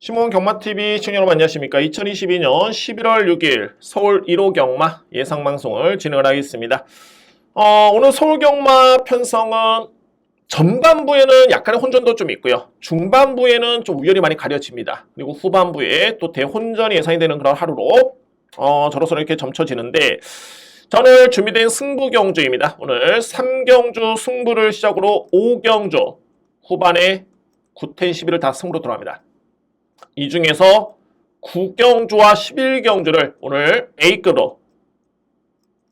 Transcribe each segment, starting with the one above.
신문 경마TV 시청자 여러분 안녕하십니까. 2022년 11월 6일 서울 1호 경마 예상방송을 진행을 하겠습니다. 오늘 서울 경마 편성은 전반부에는 약간의 혼전도 좀 있고요. 중반부에는 좀 우열이 많이 가려집니다. 그리고 후반부에 또 대혼전이 예상이 되는 그런 하루로 저로서 이렇게 점쳐지는데 오늘 준비된 승부 경주입니다. 오늘 3경주 승부를 시작으로 5경주 후반에 9텐 11을 다 승부로 들어갑니다. 이 중에서 9경주와 11경주를 오늘 A급으로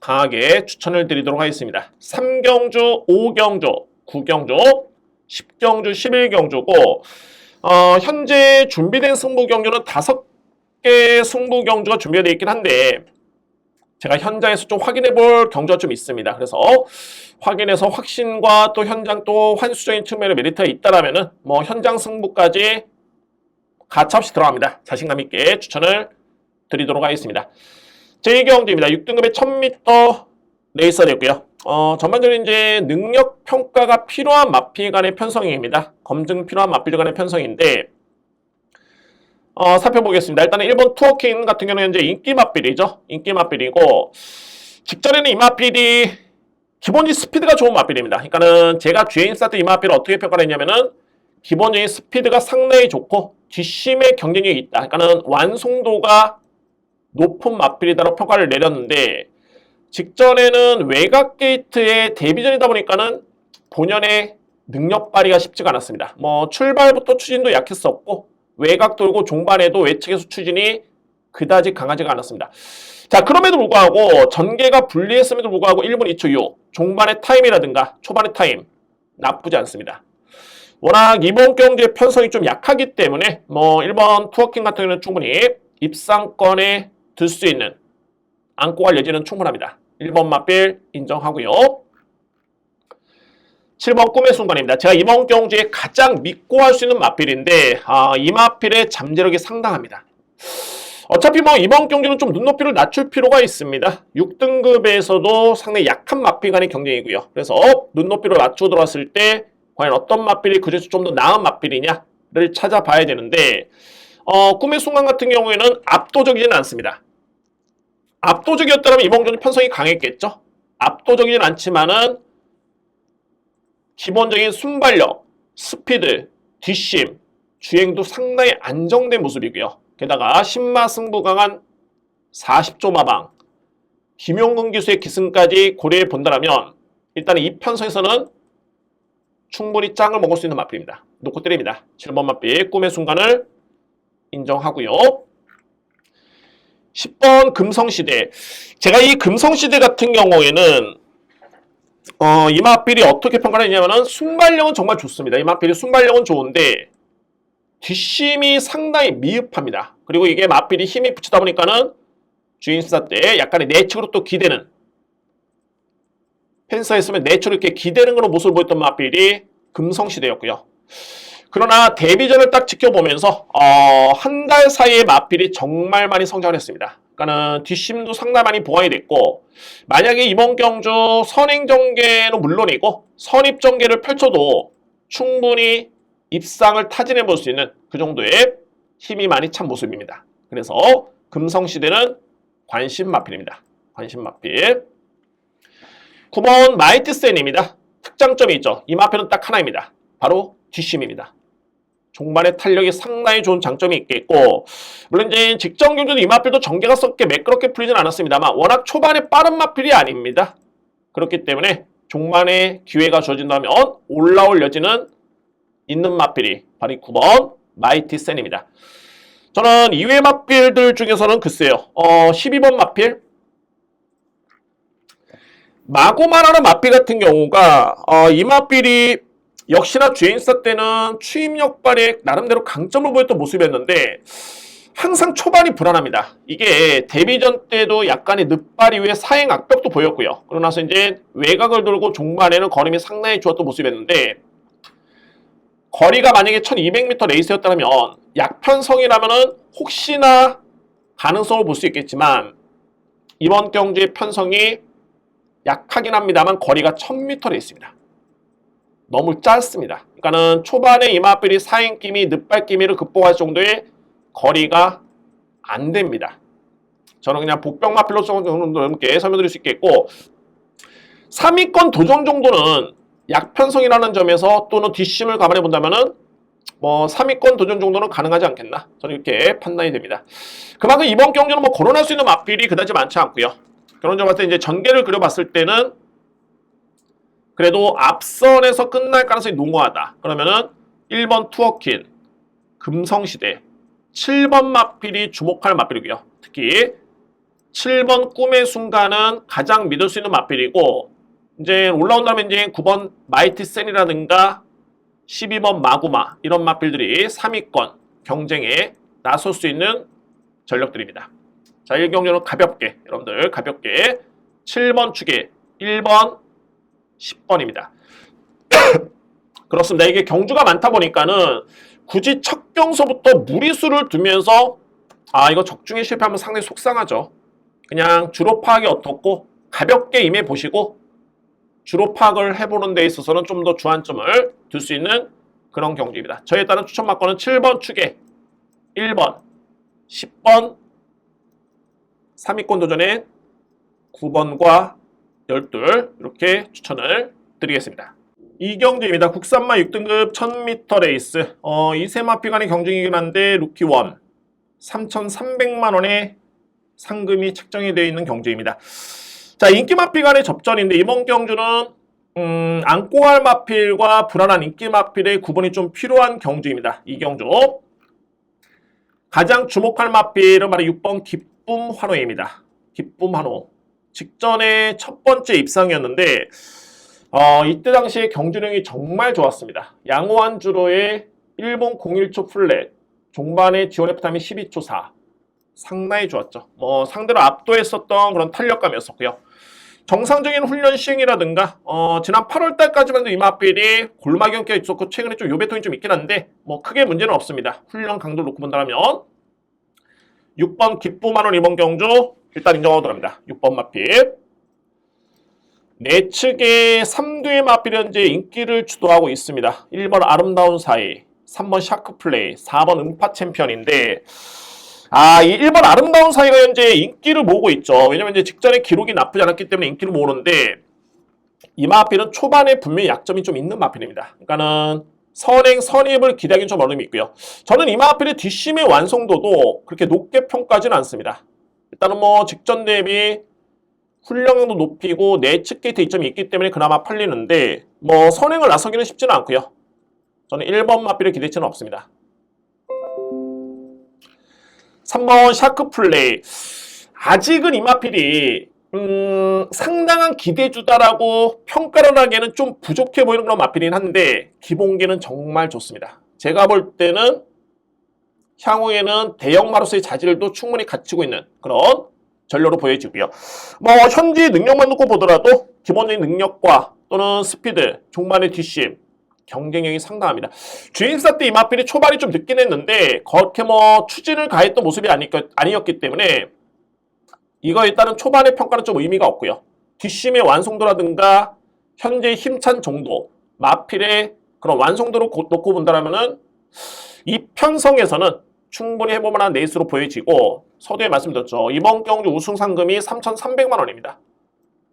강하게 추천을 드리도록 하겠습니다. 3경주, 5경주, 9경주, 10경주, 11경주고 현재 준비된 승부 경주는 5개 승부 경주가 준비가 되어 있긴 한데 제가 현장에서 좀 확인해 볼 경주가 좀 있습니다. 그래서 확인해서 확신과 또 현장 또 환수적인 측면의 메리트가 있다라면은 현장 승부까지 가차없이 들어갑니다. 자신감 있게 추천을 드리도록 하겠습니다. 제2경주입니다. 6등급의 1000m 레이서였고요. 전반적으로 이제 능력 평가가 필요한 마필 간의 편성입니다. 검증 필요한 마필 간의 편성인데 살펴보겠습니다. 일단은 1번 투어킹 같은 경우는 이제 인기 마필이죠. 인기 마필이고 직전에는 이 마필이 기본적인 스피드가 좋은 마필입니다. 그러니까는 제가 주행 스타트 이 마필을 어떻게 평가를 했냐면은 기본적인 스피드가 상당히 좋고 뒷심의 경쟁력이 있다. 그러니까는 완성도가 높은 마필이다라고 평가를 내렸는데 직전에는 외곽 게이트의 데뷔전이다 보니까는 본연의 능력 발휘가 쉽지가 않았습니다. 출발부터 추진도 약했었고 외곽 돌고 종반에도 외측에서 추진이 그다지 강하지가 않았습니다. 자, 그럼에도 불구하고 전개가 불리했음에도 불구하고 1분 2초 6 종반의 타임이라든가 초반의 타임 나쁘지 않습니다. 워낙 이번 경주의 편성이 좀 약하기 때문에 1번 투어킹 같은 경우는 충분히 입상권에 들 수 있는 안고 갈 여지는 충분합니다. 1번 마필 인정하고요. 7번 꿈의 순간입니다. 제가 이번 경주에 가장 믿고 할 수 있는 마필인데 이 마필의 잠재력이 상당합니다. 어차피 이번 경주는 좀 눈높이를 낮출 필요가 있습니다. 6등급에서도 상당히 약한 마필 간의 경쟁이고요. 그래서 눈높이를 낮추어 들어왔을 때 과연 어떤 마필이 그중에서 좀 더 나은 마필이냐를 찾아봐야 되는데 꿈의 순간 같은 경우에는 압도적이지는 않습니다. 압도적이었다면 이번 경주 편성이 강했겠죠. 압도적이진 않지만은 기본적인 순발력, 스피드, 뒷심, 주행도 상당히 안정된 모습이고요. 게다가 신마 승부 강한 40조 마방, 김용근 기수의 기승까지 고려해 본다면 일단 이 편성에서는 충분히 짱을 먹을 수 있는 마필입니다. 놓고 때립니다. 7번 마필 꿈의 순간을 인정하고요. 10번 금성시대. 제가 이 금성시대 같은 경우에는 이 마필이 어떻게 평가를 했냐면은 순발력은 정말 좋습니다. 이 마필이 순발력은 좋은데 뒷심이 상당히 미흡합니다. 그리고 이게 마필이 힘이 붙이다 보니까는 주인스타 때 약간의 내측으로 또 기대는 펜서했으면 내추럴 이렇게 기대는 그런 모습을 보였던 마필이 금성시대였고요. 그러나 데뷔전을 딱 지켜보면서 한 달 사이에 마필이 정말 많이 성장을 했습니다. 그러니까는 뒷심도 상당히 많이 보완이 됐고 만약에 이번 경주 선행전개는 물론이고 선입전개를 펼쳐도 충분히 입상을 타진해 볼 수 있는 그 정도의 힘이 많이 찬 모습입니다. 그래서 금성시대는 관심 마필입니다. 관심 마필. 9번 마이티센입니다. 특장점이 있죠. 이 마필은 딱 하나입니다. 바로 뒷심입니다. 종반의 탄력이 상당히 좋은 장점이 있겠고 물론 이제 직전 경주도 이 마필도 전개가 썩게 매끄럽게 풀리진 않았습니다만 워낙 초반에 빠른 마필이 아닙니다. 그렇기 때문에 종반에 기회가 주어진다면 올라올 여지는 있는 마필이 바로 9번 마이티센입니다. 저는 이외 마필들 중에서는 글쎄요. 12번 마필 마고마라는 마필 같은 경우가 이 마필이 역시나 주행스타 때는 추임력 발휘에 나름대로 강점을 보였던 모습이었는데 항상 초반이 불안합니다. 이게 데뷔전 때도 약간의 늦발 이후에 사행 악벽도 보였고요. 그러고 나서 이제 외곽을 돌고 종반에는 걸음이 상당히 좋았던 모습이었는데 거리가 만약에 1200m 레이스였다면 약편성이라면은 혹시나 가능성을 볼 수 있겠지만 이번 경주의 편성이 약하긴 합니다만 거리가 1000m에 있습니다. 너무 짧습니다. 그러니까는 초반에 이 마필이 사행기미, 늦발기미를 극복할 정도의 거리가 안 됩니다. 저는 그냥 복병 마필로 정도 넘게 설명드릴 수 있겠고, 3위권 도전 정도는 약편성이라는 점에서 또는 뒷심을 감안해 본다면은 뭐 3위권 도전 정도는 가능하지 않겠나? 저는 이렇게 판단이 됩니다. 그만큼 이번 경주는 뭐 거론할 수 있는 맛필이 그다지 많지 않고요. 그런 점에서 이제 전개를 그려봤을 때는 그래도 앞선에서 끝날 가능성이 농후하다. 그러면은 1번 투어킨, 금성시대, 7번 맛필이 주목할 맛필이고요. 특히 7번 꿈의 순간은 가장 믿을 수 있는 맛필이고, 이제 올라온다면 이제 9번 마이티 센이라든가 12번 마구마 이런 맛필들이 3위권 경쟁에 나설 수 있는 전력들입니다. 자, 1경주는 가볍게, 여러분들 가볍게 7번 축에 1번, 10번입니다. 그렇습니다. 이게 경주가 많다 보니까는 굳이 첫 경서부터 무리수를 두면서 이거 적중에 실패하면 상당히 속상하죠. 그냥 주로 파악이 어떻고 가볍게 임해 보시고 주로 파악을 해보는 데 있어서는 좀 더 주안점을 둘 수 있는 그런 경주입니다. 저에 따른 추천 막건은 7번 축에 1번, 10번, 3위권 도전에 9번과 12 이렇게 추천을 드리겠습니다. 이 경주입니다. 국산마 6등급 1000m 레이스. 이세마피 간의 경쟁이긴 한데 루키원 3,300만원의 상금이 책정이 되어 있는 경주입니다. 자, 인기마필 간의 접전인데 이번 경주는 안고 갈 마필과 불안한 인기마필의 구분이 좀 필요한 경주입니다. 이 경주 가장 주목할 마필은 바로 6번 기쁨 환호입니다. 기쁨 환호 직전에 첫 번째 입상이었는데 이때 당시에 경주력이 정말 좋았습니다. 양호한 주로의 1분 01초 플랫 종반에 지원 F타임이 12초 4 상당히 좋았죠. 상대로 압도했었던 그런 탄력감이었었고요. 정상적인 훈련 시행이라든가 지난 8월달까지만 해도 이 마필이 골막 형태가 있었고 최근에 좀 요배통이 좀 있긴 한데 뭐 크게 문제는 없습니다. 훈련 강도를 놓고 본다면 6번 기쁨만원 이번 경주 일단 인정하도록 합니다. 6번 마필 내측의 3두의 마필이 현재 인기를 주도하고 있습니다. 1번 아름다운 사이, 3번 샤크플레이, 4번 음파 챔피언인데 이 1번 아름다운 사이가 현재 인기를 모으고 있죠. 왜냐면 이제 직전에 기록이 나쁘지 않았기 때문에 인기를 모으는데 이 마필은 초반에 분명히 약점이 좀 있는 마필입니다. 그러니까는 선입을 기대하기는 좀 어려움이 있고요. 저는 이 마필의 뒷심의 완성도도 그렇게 높게 평가하지는 않습니다. 일단은 뭐 직전 대비 훈련량도 높이고 내측 게이트 이점이 있기 때문에 그나마 팔리는데 뭐 선행을 나서기는 쉽지는 않고요. 저는 1번 마필의 기대치는 없습니다. 3번 샤크플레이 아직은 이 마필이 상당한 기대주다라고 평가를 하기에는 좀 부족해 보이는 그런 마필이긴 한데 기본기는 정말 좋습니다. 제가 볼 때는 향후에는 대형 마루스의 자질도 충분히 갖추고 있는 그런 전력으로 보여지고요. 뭐 현재 능력만 놓고 보더라도 기본적인 능력과 또는 스피드, 종반의 뒷심 경쟁력이 상당합니다. 주행사 때 이 마필이 초반이 좀 늦긴 했는데 그렇게 뭐 추진을 가했던 모습이 아니었기 때문에 이거 일단은 초반의 평가는 좀 의미가 없고요. 뒷심의 완성도라든가 현재 힘찬 정도, 마필의 그런 완성도를 놓고 본다면은 이 편성에서는 충분히 해볼 만한 레이스로 보여지고 서두에 말씀드렸죠. 이번 경주 우승 상금이 3,300만 원입니다.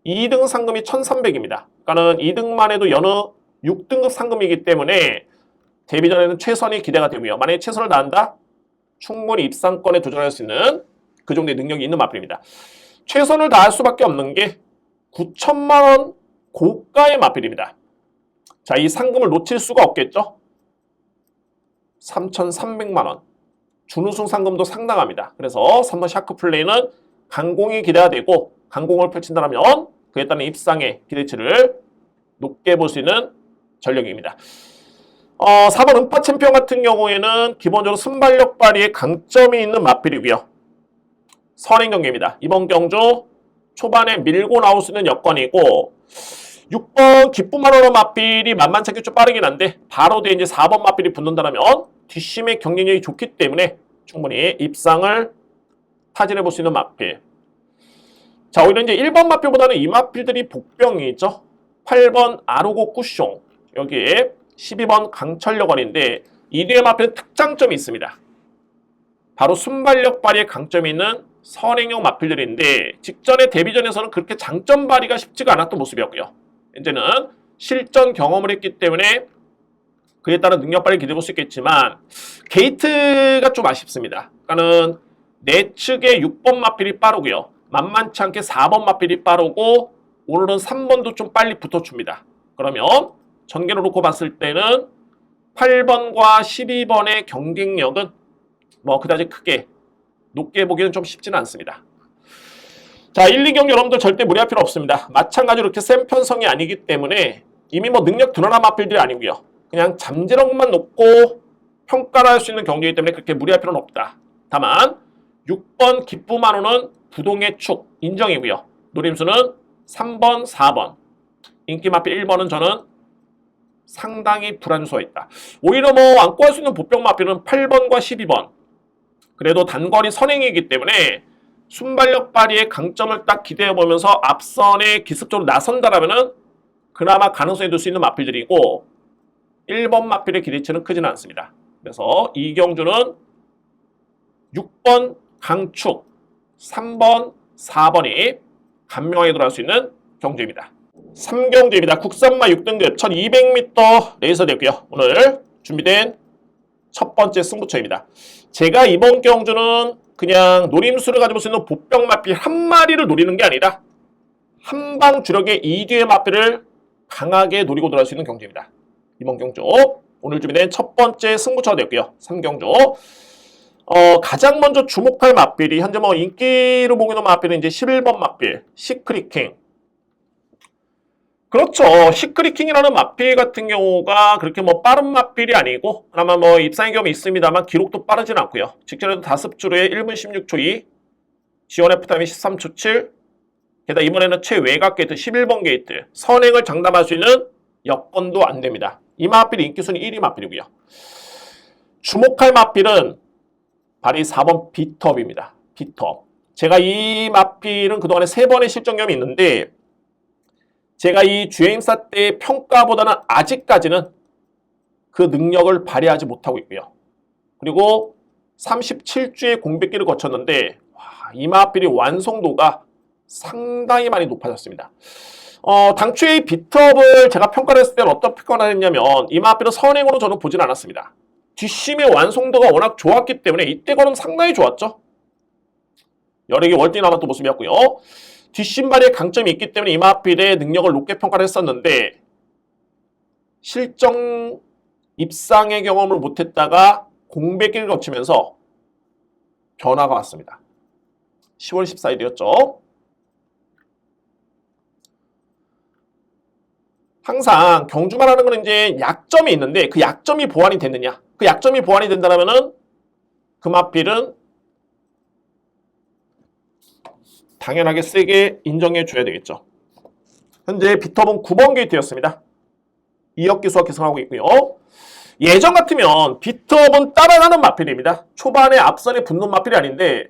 2등 상금이 1,300입니다. 그러니까는 2등만 해도 여느 6등급 상금이기 때문에 데뷔전에는 최선이 기대가 되고요. 만약에 최선을 다한다? 충분히 입상권에 도전할 수 있는 그 정도의 능력이 있는 마필입니다. 최선을 다할 수밖에 없는 게 9천만 원 고가의 마필입니다. 자, 이 상금을 놓칠 수가 없겠죠? 3,300만 원. 준우승 상금도 상당합니다. 그래서 3번 샤크플레이는 강공이 기대가 되고 강공을 펼친다면 그에 따른 입상의 기대치를 높게 볼 수 있는 전력입니다. 4번 음파 챔피언 같은 경우에는 기본적으로 순발력 발휘에 강점이 있는 마필이고요. 선행 경기입니다. 이번 경주 초반에 밀고 나올 수 있는 여건이고 6번 기쁨만원의 마필이 만만찮게 좀 빠르긴 한데 바로 뒤에 이제 4번 마필이 붙는다면 뒷심의 경쟁력이 좋기 때문에 충분히 입상을 타진해 볼 수 있는 마필. 자, 오히려 이제 1번 마필보다는 이 마필들이 복병이죠. 8번 아르고 쿠숑, 여기에 12번 강철력원인데 이 뒤에 마필은 특장점이 있습니다. 바로 순발력 발휘의 강점이 있는 선행형 마필들인데 직전에 데뷔전에서는 그렇게 장점 발휘가 쉽지가 않았던 모습이었고요. 이제는 실전 경험을 했기 때문에 그에 따른 능력 발휘 기대해볼 수 있겠지만 게이트가 좀 아쉽습니다. 그러니까는 내측의 6번 마필이 빠르고요. 만만치 않게 4번 마필이 빠르고 오늘은 3번도 좀 빨리 붙어줍니다. 그러면 전개로 놓고 봤을 때는 8번과 12번의 경쟁력은 뭐 그다지 크게 높게 보기는 좀 쉽지는 않습니다. 자, 1, 2경기 여러분들 절대 무리할 필요 없습니다. 마찬가지로 이렇게 센 편성이 아니기 때문에 이미 뭐 능력 드러난 마필들이 아니고요. 그냥 잠재력만 놓고 평가를 할 수 있는 경기이기 때문에 그렇게 무리할 필요는 없다. 다만 6번 기쁘만호는 부동의 축 인정이고요. 노림수는 3번, 4번. 인기 마필 1번은 저는 상당히 불안수가 있다. 오히려 뭐 안고 할 수 있는 보병 마필은 8번과 12번. 그래도 단거리 선행이기 때문에 순발력 발휘의 강점을 딱 기대해보면서 앞선에 기습적으로 나선다라면은 그나마 가능성이 둘 수 있는 마필들이고 1번 마필의 기대치는 크지는 않습니다. 그래서 이경주는 6번 강축, 3번, 4번이 간명하게 들어갈 수 있는 경주입니다. 3경주입니다. 국산마 6등급 1200m 레이서 되고요. 오늘 준비된 첫 번째 승부처입니다. 제가 이번 경주는 그냥 노림수를 가지고 수 있는 보병 마필 한 마리를 노리는 게 아니라 한방 주력의 2뒤의 마필을 강하게 노리고 들어갈 수 있는 경주입니다. 이번 경주 오늘 준비된 첫 번째 승부처가 되었고요. 3경주 가장 먼저 주목할 마필이 현재 뭐 인기로 보고 있는 마필은 이제 11번 마필 시크릿킹. 그렇죠. 시크릿킹이라는 마필 같은 경우가 그렇게 뭐 빠른 마필이 아니고 아마 뭐 입상의 경험이 있습니다만 기록도 빠르진 않고요. 직전에도 다습주로에 1분 16초 2, 지원 F타임이 13초 7, 게다가 이번에는 최외곽 게이트 11번 게이트, 선행을 장담할 수 있는 여건도 안 됩니다. 이 마필이 인기순위 1위 마필이고요. 주목할 마필은 바로 이 4번 비텁입니다. 비텁. 제가 이 마필은 그동안에 3번의 실전 경험이 있는데 제가 이 주행사 때의 평가보다는 아직까지는 그 능력을 발휘하지 못하고 있고요. 그리고 37주의 공백기를 거쳤는데 이 마필이 완성도가 상당히 많이 높아졌습니다. 당초에 이 비텁을 제가 평가를 했을 때는 어떤 평가를 했냐면 이 마필은 선행으로 저는 보진 않았습니다. 뒷심의 완성도가 워낙 좋았기 때문에 이때 거는 상당히 좋았죠. 여러 개 월등히 남았던 모습이었고요. 뒷심발의 강점이 있기 때문에 이 마필의 능력을 높게 평가를 했었는데 실정 입상의 경험을 못했다가 공백기를 거치면서 변화가 왔습니다. 10월 14일이었죠. 항상 경주만 하는 건 이제 약점이 있는데 그 약점이 보완이 됐느냐? 그 약점이 보완이 된다면은 그 마필은 당연하게 세게 인정해 줘야 되겠죠. 현재 비텁은 9번 게이트였습니다. 2억 기수가 계승하고 있고요. 예전 같으면 비텁은 따라가는 마필입니다. 초반에 앞선에 붙는 마필이 아닌데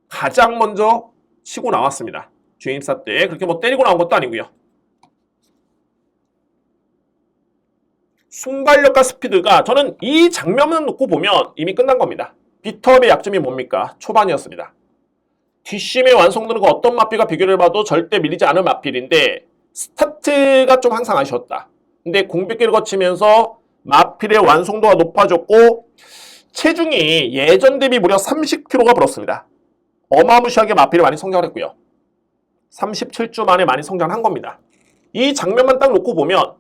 가장 먼저 치고 나왔습니다. 주행입사 때 그렇게 뭐 때리고 나온 것도 아니고요. 순발력과 스피드가 저는 이 장면만 놓고 보면 이미 끝난 겁니다. 비텁의 약점이 뭡니까? 초반이었습니다. 뒷심의 완성도는 그 어떤 마필과 비교를 해봐도 절대 밀리지 않을 마필인데 스타트가 좀 항상 아쉬웠다. 근데 공백기를 거치면서 마필의 완성도가 높아졌고 체중이 예전 대비 무려 30kg가 불었습니다. 어마무시하게 마필이 많이 성장을 했고요. 37주 만에 많이 성장한 겁니다. 이 장면만 딱 놓고 보면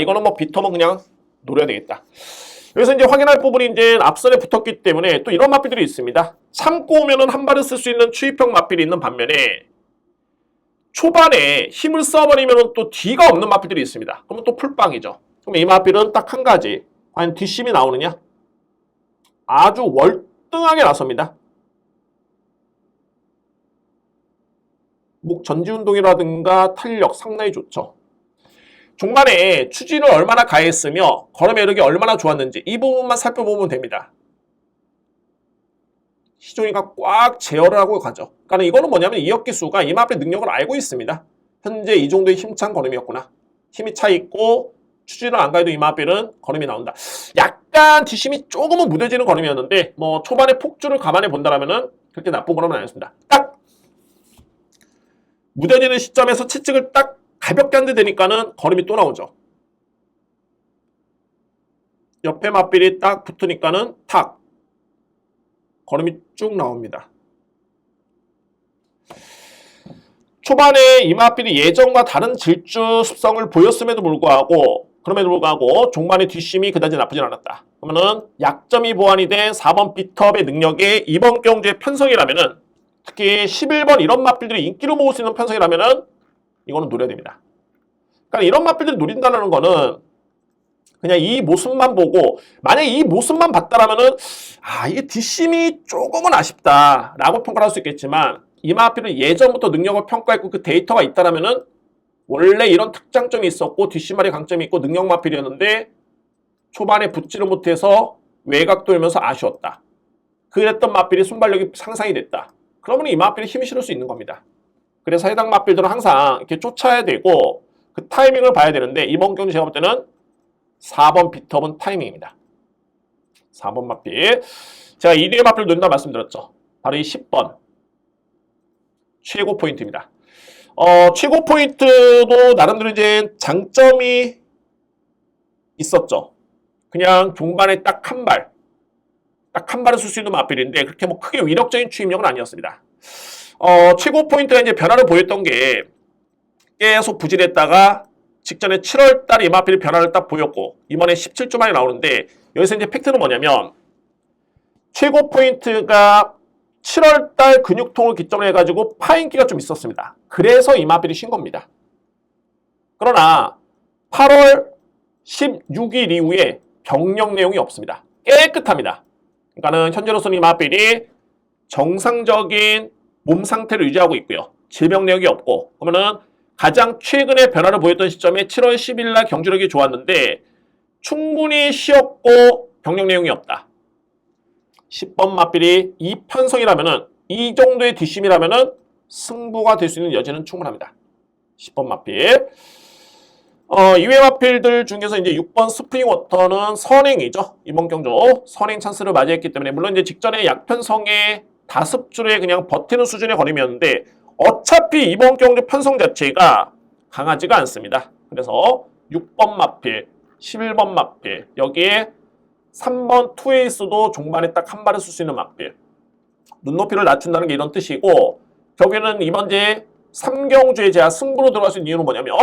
이거는 뭐 비텁은 그냥 노려야 되겠다. 여기서 이제 확인할 부분이 이제 앞선에 붙었기 때문에 또 이런 마필들이 있습니다. 참고 오면은 한 발을 쓸 수 있는 추입형 마필이 있는 반면에 초반에 힘을 써버리면 또 뒤가 없는 마필들이 있습니다. 그러면 또 풀빵이죠. 그럼 이 마필은 딱 한 가지. 과연 뒷심이 나오느냐? 아주 월등하게 나섭니다. 목 전지운동이라든가 탄력 상당히 좋죠. 종반에 추진을 얼마나 가했으며 걸음 여력이 얼마나 좋았는지 이 부분만 살펴보면 됩니다. 시종이가 꽉 제어를 하고 가죠. 그러니까 이거는 뭐냐면 이혁기수가 이 마필 능력을 알고 있습니다. 현재 이 정도의 힘찬 걸음이었구나. 힘이 차 있고 추진을 안 가도 이 마필은 걸음이 나온다. 약간 뒷심이 조금은 무뎌지는 걸음이었는데 뭐 초반에 폭주를 감안해 본다라면은 그렇게 나쁜 걸음은 아니었습니다. 딱 무뎌지는 시점에서 채찍을 딱 가볍게 한 대 대니까는 걸음이 또 나오죠. 옆에 맞빌이 딱 붙으니까는 탁 걸음이 쭉 나옵니다. 초반에 이 맞빌이 예전과 다른 질주 습성을 보였음에도 불구하고 종반의 뒷심이 그다지 나쁘진 않았다. 그러면은 약점이 보완이 된 4번 비트업의 능력이 이번 경주의 편성이라면은 특히 11번 이런 맞빌들이 인기를 모을 수 있는 편성이라면은 이거는 노려야 됩니다. 그러니까 이런 맞빌들을 노린다는 거는 그냥 이 모습만 보고 만약에 이 모습만 봤다라면은 이게 뒷심이 조금은 아쉽다라고 평가를 할 수 있겠지만 이 마필은 예전부터 능력을 평가했고 그 데이터가 있다라면은 원래 이런 특장점이 있었고 뒷심발의 강점이 있고 능력 마필이었는데 초반에 붙지를 못해서 외곽 돌면서 아쉬웠다. 그랬던 마필이 순발력이 상상이 됐다. 그러면 이 마필이 힘이 실을 수 있는 겁니다. 그래서 해당 마필들은 항상 이렇게 쫓아야 되고 그 타이밍을 봐야 되는데 이번 경주 제가 볼 때는 4번 비트업은 타이밍입니다. 4번 마필. 제가 1위의 마필을 노린다 말씀드렸죠. 바로 이 10번. 최고 포인트입니다. 최고 포인트도 나름대로 이제 장점이 있었죠. 그냥 종반에 딱 한 발을 쓸 수 있는 마필인데 그렇게 뭐 크게 위력적인 추임력은 아니었습니다. 최고 포인트가 이제 변화를 보였던 게 계속 부진했다가 직전에 7월달 이 마필이 변화를 딱 보였고 이번에 17주 만에 나오는데 여기서 이제 팩트는 뭐냐면 최고 포인트가 7월달 근육통을 기점으로 해가지고 파인기가 좀 있었습니다. 그래서 이 마필이 쉰 겁니다. 그러나 8월 16일 이후에 병력 내용이 없습니다. 깨끗합니다. 그러니까는 현재로서는 이 마필이 정상적인 몸 상태를 유지하고 있고요. 질병 내용이 없고 그러면은 가장 최근에 변화를 보였던 시점에 7월 10일 날 경주력이 좋았는데 충분히 쉬었고 병력 내용이 없다. 10번 맞빌이 이 편성이라면은 이 정도의 뒷심이라면은 승부가 될 수 있는 여지는 충분합니다. 10번 맞빌. 이외 맞빌들 중에서 이제 6번 스프링 워터는 선행이죠. 이번 경주 선행 찬스를 맞이했기 때문에 물론 이제 직전에 약편성의 5줄에 그냥 버티는 수준의 걸음이었는데 어차피 이번 경주 편성 자체가 강하지가 않습니다. 그래서 6번 맞필, 11번 맞필, 여기에 3번 투에이스도 종반에 딱 한 발을 쓸 수 있는 맞필. 눈높이를 낮춘다는 게 이런 뜻이고 결국에는 이번 제 3경주에 제가 승부로 들어갈 수 있는 이유는 뭐냐면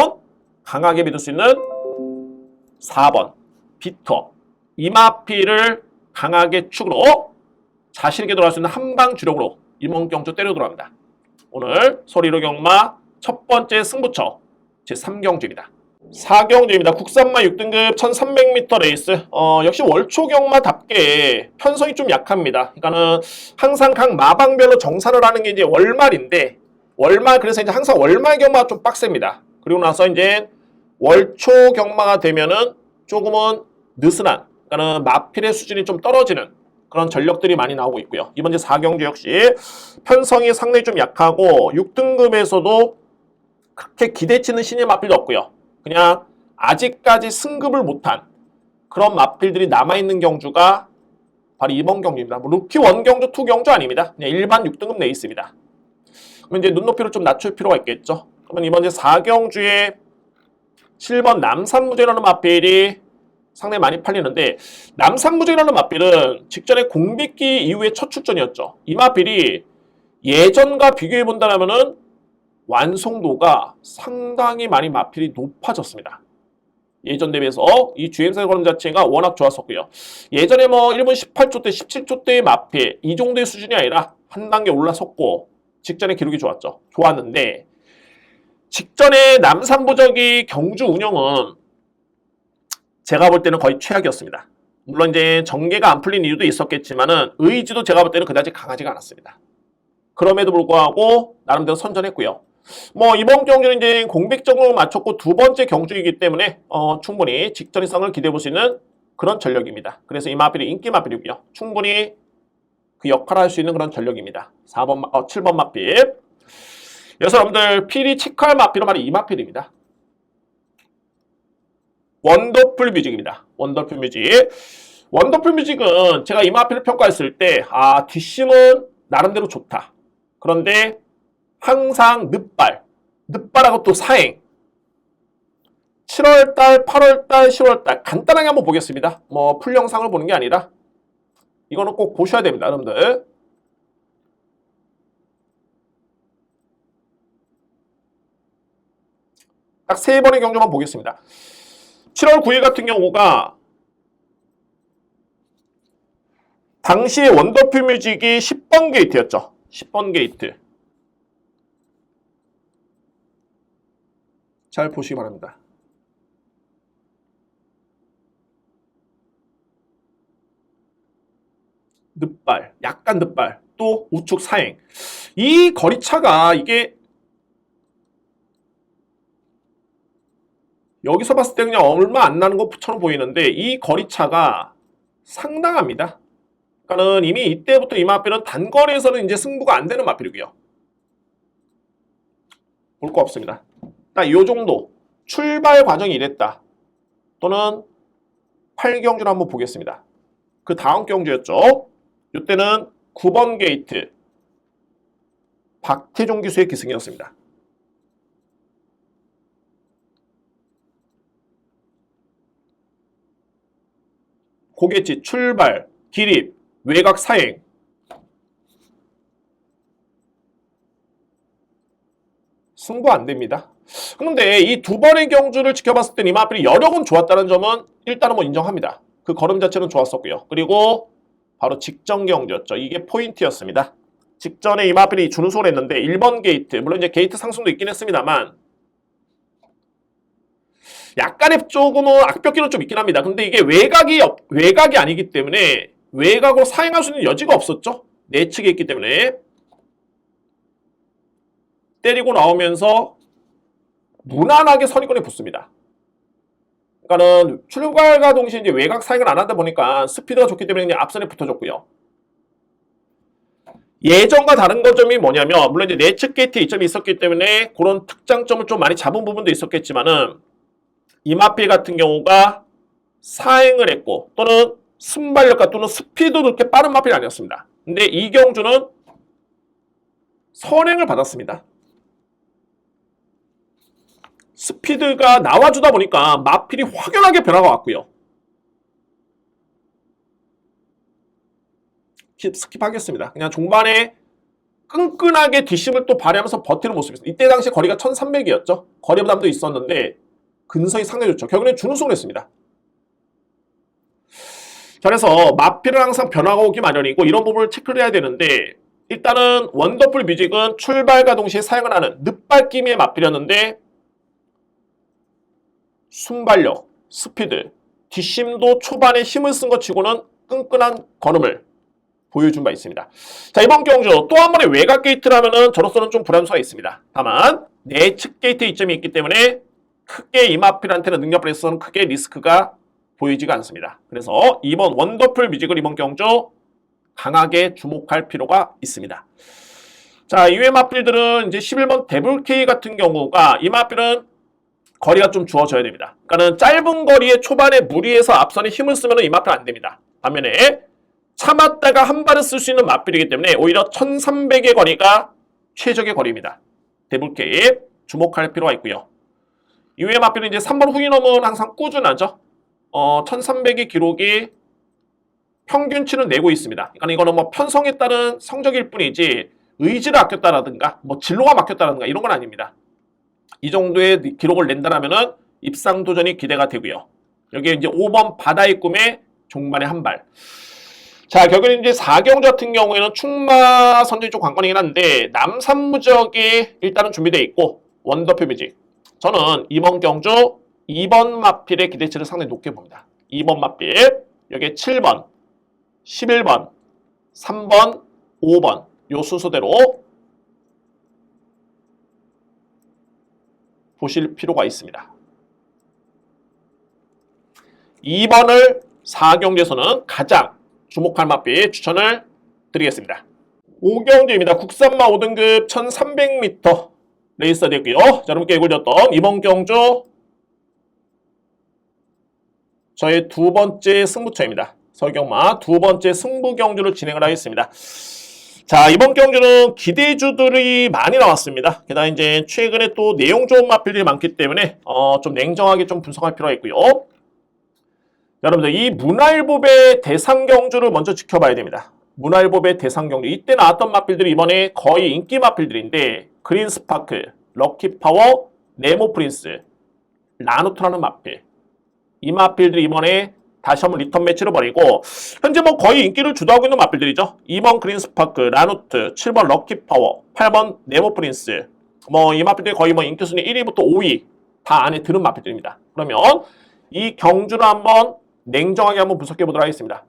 강하게 믿을 수 있는 4번 비터 이 맞필을 강하게 축으로 자신있게 들어갈 수 있는 한방 주력으로 이번 경주 때려 들어갑니다. 오늘 서울 1호 경마 첫 번째 승부처 제3경주입니다. 4경주입니다. 국산마 6등급 1300m 레이스. 역시 월초 경마답게 편성이 좀 약합니다. 그러니까는 항상 각 마방별로 정산을 하는 게 이제 월말인데 월말 그래서 이제 항상 월말 경마가 좀 빡셉니다. 그리고 나서 이제 월초 경마가 되면은 조금은 느슨한 그러니까는 마필의 수준이 좀 떨어지는 그런 전력들이 많이 나오고 있고요. 이번 주 4경주 역시 편성이 상당히 좀 약하고 6등급에서도 그렇게 기대치는 신의 마필도 없고요. 그냥 아직까지 승급을 못한 그런 마필들이 남아있는 경주가 바로 이번 경주입니다. 뭐 루키 1경주, 2경주 아닙니다. 그냥 일반 6등급 내에 있습니다. 그러면 이제 눈높이를 좀 낮출 필요가 있겠죠. 그러면 이번 주 4경주에 7번 남산무제라는 마필이 상당히 많이 팔리는데 남산무제라는 마필은 직전에 공비기 이후의 첫 출전이었죠. 이 마필이 예전과 비교해 본다면은 완성도가 상당히 많이 마필이 높아졌습니다. 예전 대비해서 이 주행사 걸음 자체가 워낙 좋았었고요. 예전에 뭐 1분 18초 대 17초 대의 마필 이 정도의 수준이 아니라 한 단계 올라섰고 직전에 기록이 좋았죠. 좋았는데 직전에 남산부적이 경주 운영은 제가 볼 때는 거의 최악이었습니다. 물론 이제 전개가 안 풀린 이유도 있었겠지만은 의지도 제가 볼 때는 그다지 강하지가 않았습니다. 그럼에도 불구하고 나름대로 선전했고요. 뭐 이번 경주는 이제 공백적으로 맞췄고 두 번째 경주이기 때문에 충분히 직전 이상을 기대해 볼 수 있는 그런 전력입니다. 그래서 이 마필이 인기 마필이고요. 충분히 그 역할을 할 수 있는 그런 전력입니다. 7번 마필. 그래서 여러분들 필히 체크할 마필은 바로 이 마필입니다. 원더풀 뮤직입니다. 원더풀 뮤직. 원더풀 뮤직은 제가 이마필을 평가했을 때, 뒷심은 나름대로 좋다. 그런데 항상 늦발하고 또 사행. 7월달, 8월달, 10월달 간단하게 한번 보겠습니다. 뭐 풀 영상을 보는 게 아니라 이거는 꼭 보셔야 됩니다, 여러분들. 딱 3번의 경주만 보겠습니다. 7월 9일 같은 경우가 당시에 원더풀 뮤직이 10번 게이트였죠. 10번 게이트. 잘 보시기 바랍니다. 늦발, 약간 늦발, 또 우측 사행. 이 거리차가 이게 여기서 봤을 때 그냥 얼마 안 나는 것처럼 보이는데 이 거리차가 상당합니다. 그러니까는 이미 이때부터 이 마필은 단거리에서는 이제 승부가 안 되는 마필이고요. 볼 거 없습니다. 딱 이 정도 출발 과정이 이랬다. 또는 8경주를 한번 보겠습니다. 그 다음 경주였죠. 이때는 9번 게이트 박태종 기수의 기승이었습니다. 고개치, 출발, 기립, 외곽 사행. 승부 안 됩니다. 그런데 이 두 번의 경주를 지켜봤을 때 이마필이 여력은 좋았다는 점은 일단은 뭐 인정합니다. 그 걸음 자체는 좋았었고요. 그리고 바로 직전 경주였죠. 이게 포인트였습니다. 직전에 이마필이 준우승을 했는데 1번 게이트, 물론 이제 게이트 상승도 있긴 했습니다만 약간의 조금은 악벽기는 좀 있긴 합니다. 근데 이게 외곽이 아니기 때문에 외곽으로 사행할 수 있는 여지가 없었죠. 내측에 있기 때문에 때리고 나오면서 무난하게 선의권에 붙습니다. 그러니까는 출발과 동시에 이제 외곽 사행을 안 하다 보니까 스피드가 좋기 때문에 그냥 앞선에 붙어줬고요. 예전과 다른 거점이 뭐냐면 물론 이제 내측 게이트 이점이 있었기 때문에 그런 특장점을 좀 많이 잡은 부분도 있었겠지만은 이마필 같은 경우가 사행을 했고 또는 순발력과 또는 스피드도 그렇게 빠른 마필이 아니었습니다. 근데 이경주는 선행을 받았습니다. 스피드가 나와주다 보니까 마필이 확연하게 변화가 왔고요. 스킵하겠습니다. 그냥 종반에 끈끈하게 뒷심을 또 발휘하면서 버티는 모습이었어요. 이때 당시 거리가 1300이었죠. 거리 부담도 있었는데 근성이 상당히 좋죠. 결국엔 준우승을 했습니다. 그래서 마필은 항상 변화가 오기 마련이고 이런 부분을 체크를 해야 되는데 일단은 원더풀 뮤직은 출발과 동시에 사용을 하는 늦발낌의 마필이었는데 순발력, 스피드, 뒷심도 초반에 힘을 쓴 것 치고는 끈끈한 걸음을 보여준 바 있습니다. 자, 이번 경주 또 한 번의 외곽 게이트라면은 저로서는 좀 불안수가 있습니다. 다만 내측 게이트 이점이 있기 때문에 크게 이마필한테는 능력에 있어서는 크게 리스크가 보이지가 않습니다. 그래서 이번 원더풀 뮤직을 이번 경주 강하게 주목할 필요가 있습니다. 자, 이외 마필들은 이제 11번 데블K 같은 경우가 이 마필은 거리가 좀 주어져야 됩니다. 그러니까는 짧은 거리에 초반에 무리해서 앞선에 힘을 쓰면 이 마필 안 됩니다. 반면에 참았다가 한 발을 쓸 수 있는 마필이기 때문에 오히려 1300의 거리가 최적의 거리입니다. 데블K 주목할 필요가 있고요. 이외의 마필은 이제 3번 후이넘은 항상 꾸준하죠. 1300의 기록이 평균치는 내고 있습니다. 그러니까 이거는 뭐 편성에 따른 성적일 뿐이지 의지를 아꼈다라든가 뭐 진로가 막혔다라든가 이런 건 아닙니다. 이 정도의 기록을 낸다라면은 입상 도전이 기대가 되고요. 여기에 이제 5번 바다의 꿈의 종반의 한 발. 자, 결국엔 이제 4경주 같은 경우에는 충마 선전이 좀 관건이긴 한데 남산무적이 일단은 준비되어 있고 원더풀 뮤직. 저는 이번 경주 2번 마필의 기대치를 상당히 높게 봅니다. 2번 마필, 여기에 7번, 11번, 3번, 5번 요 순서대로 보실 필요가 있습니다. 2번을 4경주에서는 가장 주목할 마필 추천을 드리겠습니다. 5경주입니다. 국산마 5등급 1300m 레이스가 됐고요. 자, 여러분께 예고드렸던 이번 경주 저의 두 번째 승부처입니다. 서울경마 두 번째 승부 경주를 진행을 하겠습니다. 자, 이번 경주는 기대주들이 많이 나왔습니다. 게다가 이제 최근에 또 내용 좋은 마필들이 많기 때문에 좀 냉정하게 좀 분석할 필요가 있고요. 여러분들 이 문화일보배 대상 경주를 먼저 지켜봐야 됩니다. 문화일보배 대상 경주 이때 나왔던 마필들이 이번에 거의 인기 마필들인데 그린스파크, 럭키파워, 네모프린스, 라누트라는 마필 이 마필들이 이번에 다시 한번 리턴 매치를 벌이고 현재 뭐 거의 인기를 주도하고 있는 마필들이죠. 2번 그린스파크, 라누트, 7번 럭키파워, 8번 네모프린스 뭐 이 마필들이 거의 뭐 인기 순위 1위부터 5위 다 안에 드는 마필들입니다. 그러면 이 경주를 한번 냉정하게 한번 분석해 보도록 하겠습니다.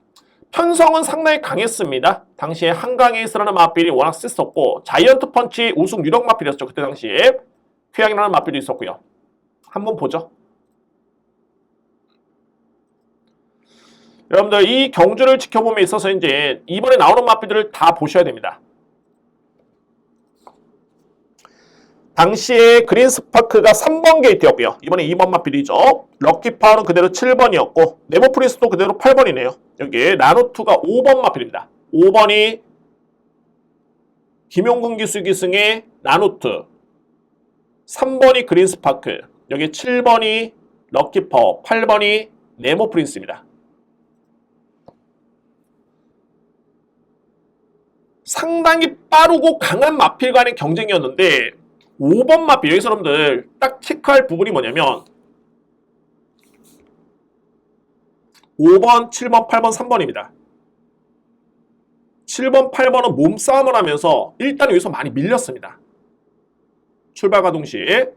편성은 상당히 강했습니다. 당시에 한강에이스라는 마필이 워낙 셌었고 자이언트 펀치 우승 유력 마필이었죠. 그때 당시에 쾌양이라는 마필도 있었고요. 한번 보죠. 여러분들 이 경주를 지켜봄에 있어서 이제 이번에 나오는 마필들을 다 보셔야 됩니다. 당시에 그린스파크가 3번 게이트였고요. 이번에 2번 마필이죠. 럭키파워는 그대로 7번이었고 네모프린스도 그대로 8번이네요. 여기 라누트가 5번 마필입니다. 5번이 김용근 기수 기승의 라누트 3번이 그린스파크 여기 7번이 럭키파워 8번이 네모프린스입니다. 상당히 빠르고 강한 마필 간의 경쟁이었는데 5번 마필 여기서 여러분들 딱 체크할 부분이 뭐냐면 5번, 7번, 8번, 3번입니다. 7번, 8번은 몸싸움을 하면서 일단 여기서 많이 밀렸습니다. 출발과 동시에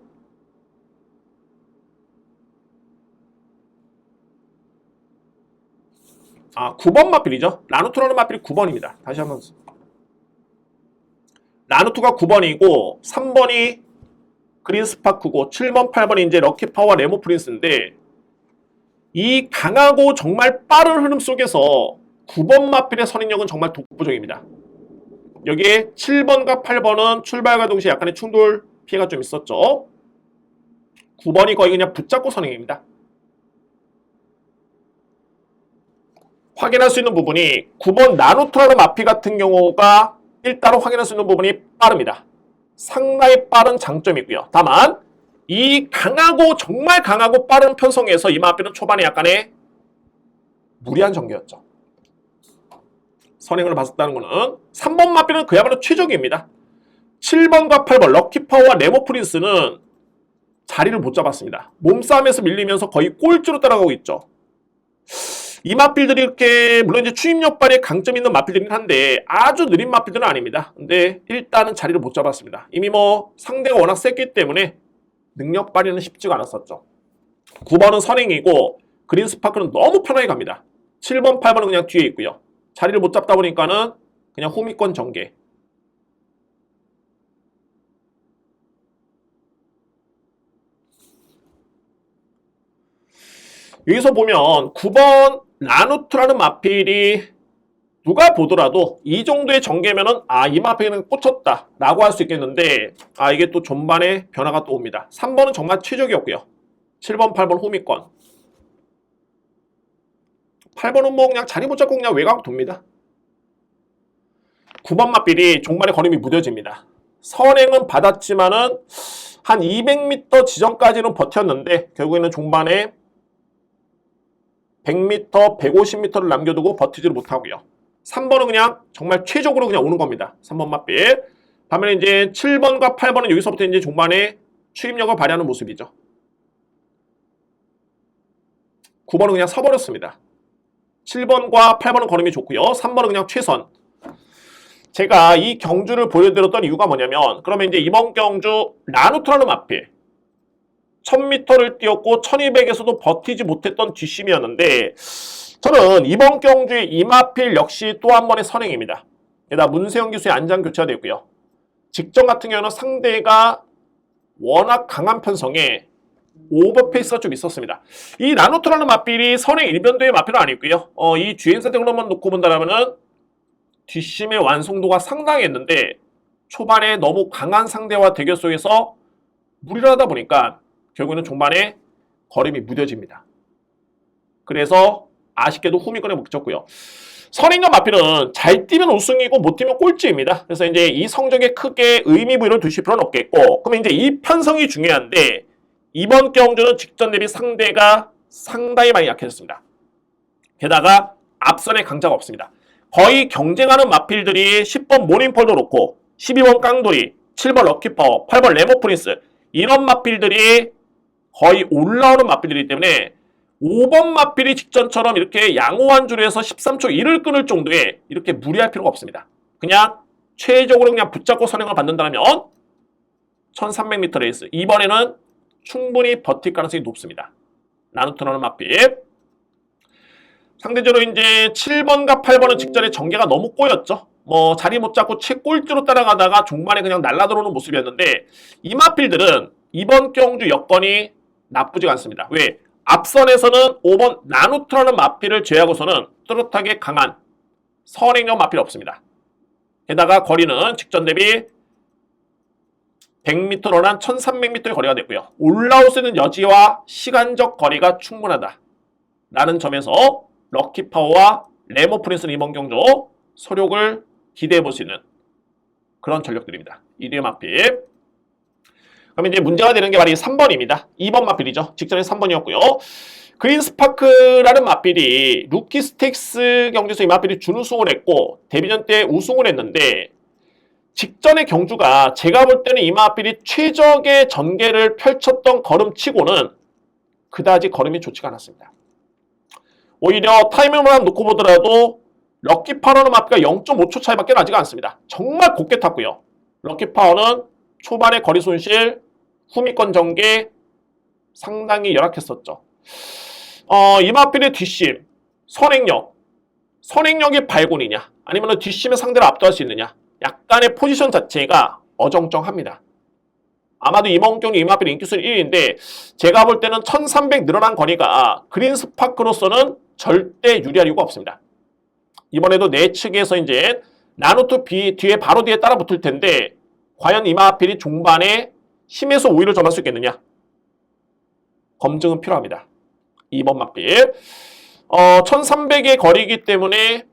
9번 마필이죠. 라누트라는 마필이 9번입니다. 다시 한번 라누트가 9번이고 3번이 그린스파크고 7번, 8번이 이제 럭키파워와 네모프린스인데 이 강하고 정말 빠른 흐름 속에서 9번 마필의 선행력은 정말 독보적입니다. 여기에 7번과 8번은 출발과 동시에 약간의 충돌 피해가 좀 있었죠. 9번이 거의 그냥 붙잡고 선행입니다. 확인할 수 있는 부분이 9번 나누트라는 마필 같은 경우가 일단은 확인할 수 있는 부분이 빠릅니다. 상당히 빠른 장점이 있고요. 다만 이 강하고 정말 강하고 빠른 편성에서 이 마필은 초반에 약간의 무리한 전개였죠. 선행을 봤었다는 것은 3번 마필은 그야말로 최적입니다. 7번과 8번 럭키파워와 네모프린스는 자리를 못 잡았습니다. 몸싸움에서 밀리면서 거의 꼴찌로 따라가고 있죠. 이 마필들이 이렇게 물론 이제 추임력 발에 강점 있는 마필들이긴 한데 아주 느린 마필들은 아닙니다. 근데 일단은 자리를 못 잡았습니다. 이미 뭐 상대가 워낙 셌기 때문에 능력 발휘는 쉽지가 않았었죠. 9번은 선행이고 그린스파크는 너무 편하게 갑니다. 7번, 8번은 그냥 뒤에 있고요. 자리를 못 잡다 보니까는 그냥 후미권 전개. 여기서 보면 9번 라누트라는 마필이 누가 보더라도 이 정도의 전개면은 이 마필은 꽂혔다 라고 할 수 있겠는데 이게 또 전반에 변화가 또 옵니다. 3번은 정말 최적이었고요. 7번, 8번 호미권 8번은 뭐 그냥 자리 못 잡고 그냥 외곽 돕니다. 9번 마필이 종반에 걸음이 무뎌집니다. 선행은 받았지만은 한 200m 지점까지는 버텼는데 결국에는 종반에 100m, 150m를 남겨두고 버티지를 못하고요. 3번은 그냥 정말 최적으로 그냥 오는 겁니다. 3번 마필. 반면에 이제 7번과 8번은 여기서부터 이제 종반에 추임력을 발휘하는 모습이죠. 9번은 그냥 서버렸습니다. 7번과 8번은 걸음이 좋고요. 3번은 그냥 최선. 제가 이 경주를 보여드렸던 이유가 뭐냐면 그러면 이제 이번 경주 라누트라는 마필 1000m를 뛰었고 1200에서도 버티지 못했던 뒷심이었는데 저는 이번 경주의 이마필 역시 또 한 번의 선행입니다. 게다가 문세영 기수의 안장 교체가 됐고요. 직전 같은 경우는 상대가 워낙 강한 편성에 오버페이스가 좀 있었습니다. 이 라누트라는 마필이 선행 일변도의 마필은 아니고요. 이 주행사 등으로만 놓고 본다면은 뒷심의 완성도가 상당했는데 초반에 너무 강한 상대와 대결 속에서 무리를 하다 보니까 결국에는 종반에 걸음이 무뎌집니다. 그래서 아쉽게도 후미권에 묶였고요. 선행력 마필은 잘 뛰면 우승이고 못 뛰면 꼴찌입니다. 그래서 이제 이 성적에 크게 의미 부여를 두실 필요는 없겠고, 그러면 이제 이 편성이 중요한데 이번 경주는 직전 대비 상대가 상당히 많이 약해졌습니다. 게다가 앞선에 강자가 없습니다. 거의 경쟁하는 마필들이 10번 모닝폴도 그렇고 12번 깡돌이, 7번 럭키파워, 8번 레모프린스 이런 마필들이 거의 올라오는 마필들이기 때문에 5번 마필이 직전처럼 이렇게 양호한 줄에서 13초 1을 끊을 정도에 이렇게 무리할 필요가 없습니다. 그냥 최적으로 그냥 붙잡고 선행을 받는다면 1300m 레이스 이번에는 충분히 버틸 가능성이 높습니다. 나누트라는 마필. 상대적으로 이제 7번과 8번은 직전에 전개가 너무 꼬였죠. 뭐 자리 못 잡고 채 꼴찌로 따라가다가 종반에 그냥 날라들어오는 모습이었는데 이 마필들은 이번 경주 여건이 나쁘지 않습니다. 왜? 앞선에서는 5번 나누트라는 마필을 제외하고서는 뚜렷하게 강한 선행력 마필 없습니다. 게다가 거리는 직전 대비 100m로는 1300m의 거리가 됐고요. 올라올 수 있는 여지와 시간적 거리가 충분하다. 라는 점에서 럭키파워와 레모프린스는 이번 경주 소력을 기대해 볼 수 있는 그런 전력들입니다. 이리의 마필. 그럼 이제 문제가 되는 게 바로 이 3번입니다. 2번 마필이죠. 직전에 3번이었고요. 그린스파크라는 마필이 루키 스택스 경주에서 이 마필이 준우승을 했고 데뷔전 때 우승을 했는데 직전의 경주가 제가 볼 때는 이 마필이 최적의 전개를 펼쳤던 걸음치고는 그다지 걸음이 좋지가 않았습니다. 오히려 타이밍만 놓고 보더라도 럭키파워는 마필과 0.5초 차이밖에 나지가 않습니다. 정말 곱게 탔고요. 럭키파워는 초반에 거리 손실, 후미권 전개 상당히 열악했었죠. 이 마필의 뒷심, 선행력이 발군이냐 아니면 뒷심의 상대를 압도할 수 있느냐 약간의 포지션 자체가 어정쩡합니다. 아마도 이번 경기 이 마필 인기순위 1위인데 제가 볼 때는 1300 늘어난 거리가 그린스파크로서는 절대 유리할 이유가 없습니다. 이번에도 내 측에서 이제 나노트 B 뒤에 바로 뒤에 따라 붙을 텐데 과연 이 마필이 종반에 힘에서 우위를 점할 수 있겠느냐? 검증은 필요합니다. 2번 마필. 1300의 거리이기 때문에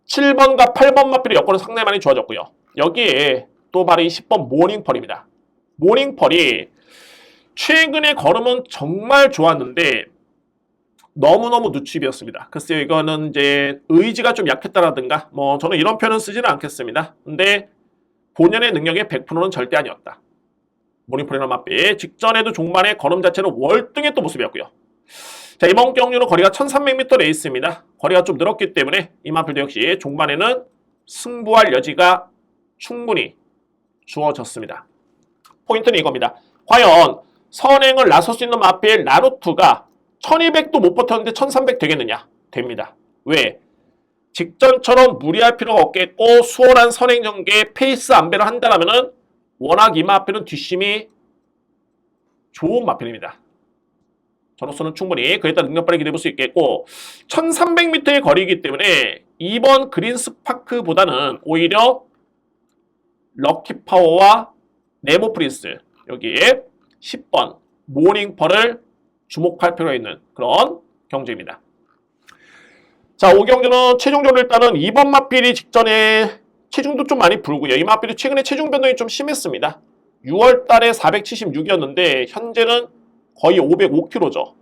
7번과 8번 마필의 여건은 상당히 많이 좋아졌고요. 여기에 또 바로 이 10번 모닝펄입니다. 모닝펄이 최근의 걸음은 정말 좋았는데 너무너무 누추비였습니다. 글쎄요, 이거는 이제 의지가 좀 약했다라든가 뭐 저는 이런 표현은 쓰지는 않겠습니다. 근데 본연의 능력의 100%는 절대 아니었다. 모닝펄이나 마필 직전에도 종반의 걸음 자체는 월등했던 모습이었고요. 자, 이번 경주는 거리가 1300m 레이스입니다. 거리가 좀 늘었기 때문에 이 마필도 역시 종반에는 승부할 여지가 충분히 주어졌습니다. 포인트는 이겁니다. 과연 선행을 나설 수 있는 마필 나루투가 1200도 못 버텼는데 1300 되겠느냐? 됩니다. 왜? 직전처럼 무리할 필요가 없겠고 수월한 선행 전개에 페이스 안배를 한다면 워낙 이 마필은 뒷심이 좋은 마필입니다. 저로서는 충분히 그에 따른 능력발휘 기대해볼 수 있겠고 1300m의 거리이기 때문에 2번 그린스파크보다는 오히려 럭키파워와 네모프린스 여기에 10번 모닝펄을 주목할 필요가 있는 그런 경주입니다. 자, 5경주는 체중적으로 일단은 2번 마필이 직전에 체중도 좀 많이 불고요. 이 마필이 최근에 체중 변동이 좀 심했습니다. 6월 달에 476이었는데 현재는 거의 505kg죠.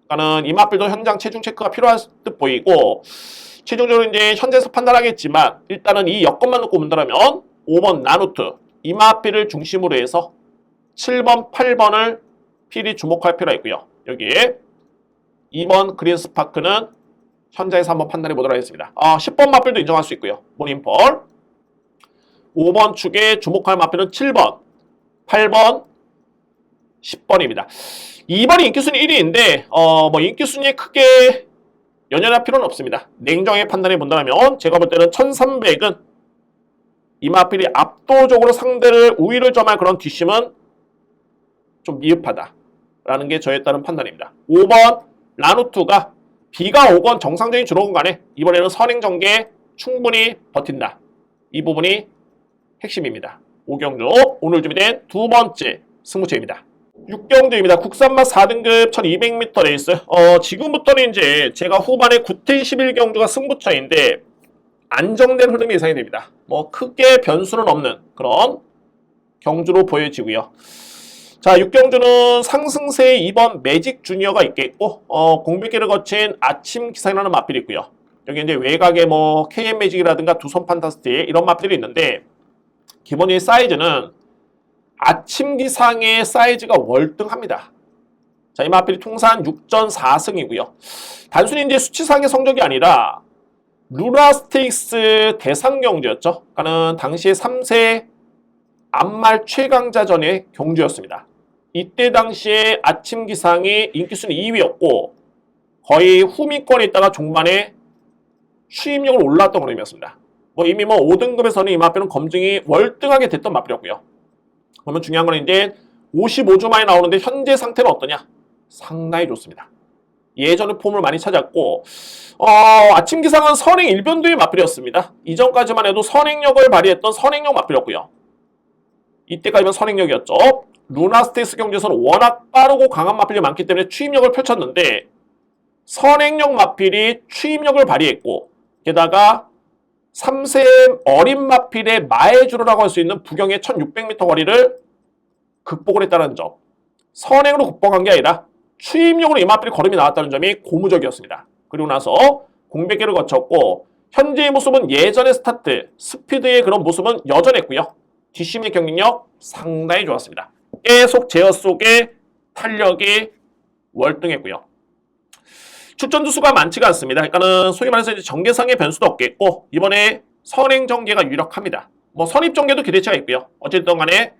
그러니까는 이 마필도 현장 체중 체크가 필요할 듯 보이고 최종적으로 이제 현재에서 판단하겠지만 일단은 이 여건만 놓고 본다면 5번 나누트 이 마필을 중심으로 해서 7번, 8번을 필히 주목할 필요가 있고요. 여기에 2번 그린스파크는 현장에서 한번 판단해 보도록 하겠습니다. 10번 마필도 인정할 수 있고요. 모닝펄 5번 축에 주목할 마필은 7번, 8번, 10번입니다. 2번이 인기순위 1위인데 뭐 인기순위에 크게 연연할 필요는 없습니다. 냉정하게 판단해 본다면 제가 볼 때는 1300은 이 마필이 압도적으로 상대를 우위를 점할 그런 뒷심은 좀 미흡하다라는 게 저에 따른 판단입니다. 5번 라누투가 비가 오건 정상적인 주로건 간에 이번에는 선행 전개에 충분히 버틴다. 이 부분이 핵심입니다. 5경주 오늘 준비된 두 번째 승부처입니다. 6경주입니다. 국산마 4등급 1200m 레이스. 지금부터는 이제 제가 후반에 9텐 11경주가 승부처인데 안정된 흐름이 예상이 됩니다. 뭐 크게 변수는 없는 그런 경주로 보여지고요. 자, 6경주는 상승세에 2번 매직 주니어가 있겠고 공백기를 거친 아침 기상이라는 마필이 있고요. 여기 이제 외곽에 뭐 KM 매직이라든가 두손 판타스틱 이런 마필이 있는데 기본적인 사이즈는 아침 기상의 사이즈가 월등합니다. 자, 이 마필이 통산 6전 4승이고요. 단순히 이제 수치상의 성적이 아니라 루나 스테이크스 대상 경주였죠. 그러니까는 당시에 3세 암말 최강자전의 경주였습니다. 이때 당시에 아침 기상이 인기순위 2위였고 거의 후미권에 있다가 종반에 추임력을 올랐던 그림이었습니다. 뭐 이미 뭐 5등급에서는 이 마필은 검증이 월등하게 됐던 마필이었고요. 그러면 중요한 건 이제 55주 만에 나오는데 현재 상태는 어떠냐? 상당히 좋습니다. 예전의 폼을 많이 찾았고 아침 기상은 선행 일변도의 마필이었습니다. 이전까지만 해도 선행력을 발휘했던 선행력 마필이었고요. 이때까지만 선행력이었죠. 루나 스테이스 경주에서는 워낙 빠르고 강한 마필이 많기 때문에 추임력을 펼쳤는데 선행력 마필이 추임력을 발휘했고 게다가 3세 어린 마필의 마해주로라고 할 수 있는 부경의 1600m 거리를 극복을 했다는 점. 선행으로 극복한 게 아니라 추임력으로 이 마필이 걸음이 나왔다는 점이 고무적이었습니다. 그리고 나서 공백기를 거쳤고 현재의 모습은 예전의 스타트, 스피드의 그런 모습은 여전했고요. 뒷심의 경쟁력 상당히 좋았습니다. 계속 제어 속에 탄력이 월등했고요. 출전 주수가 많지가 않습니다. 그러니까는 소위 말해서 이제 전개상의 변수도 없겠고 이번에 선행 전개가 유력합니다. 뭐 선입 전개도 기대치가 있고요. 어쨌든 간에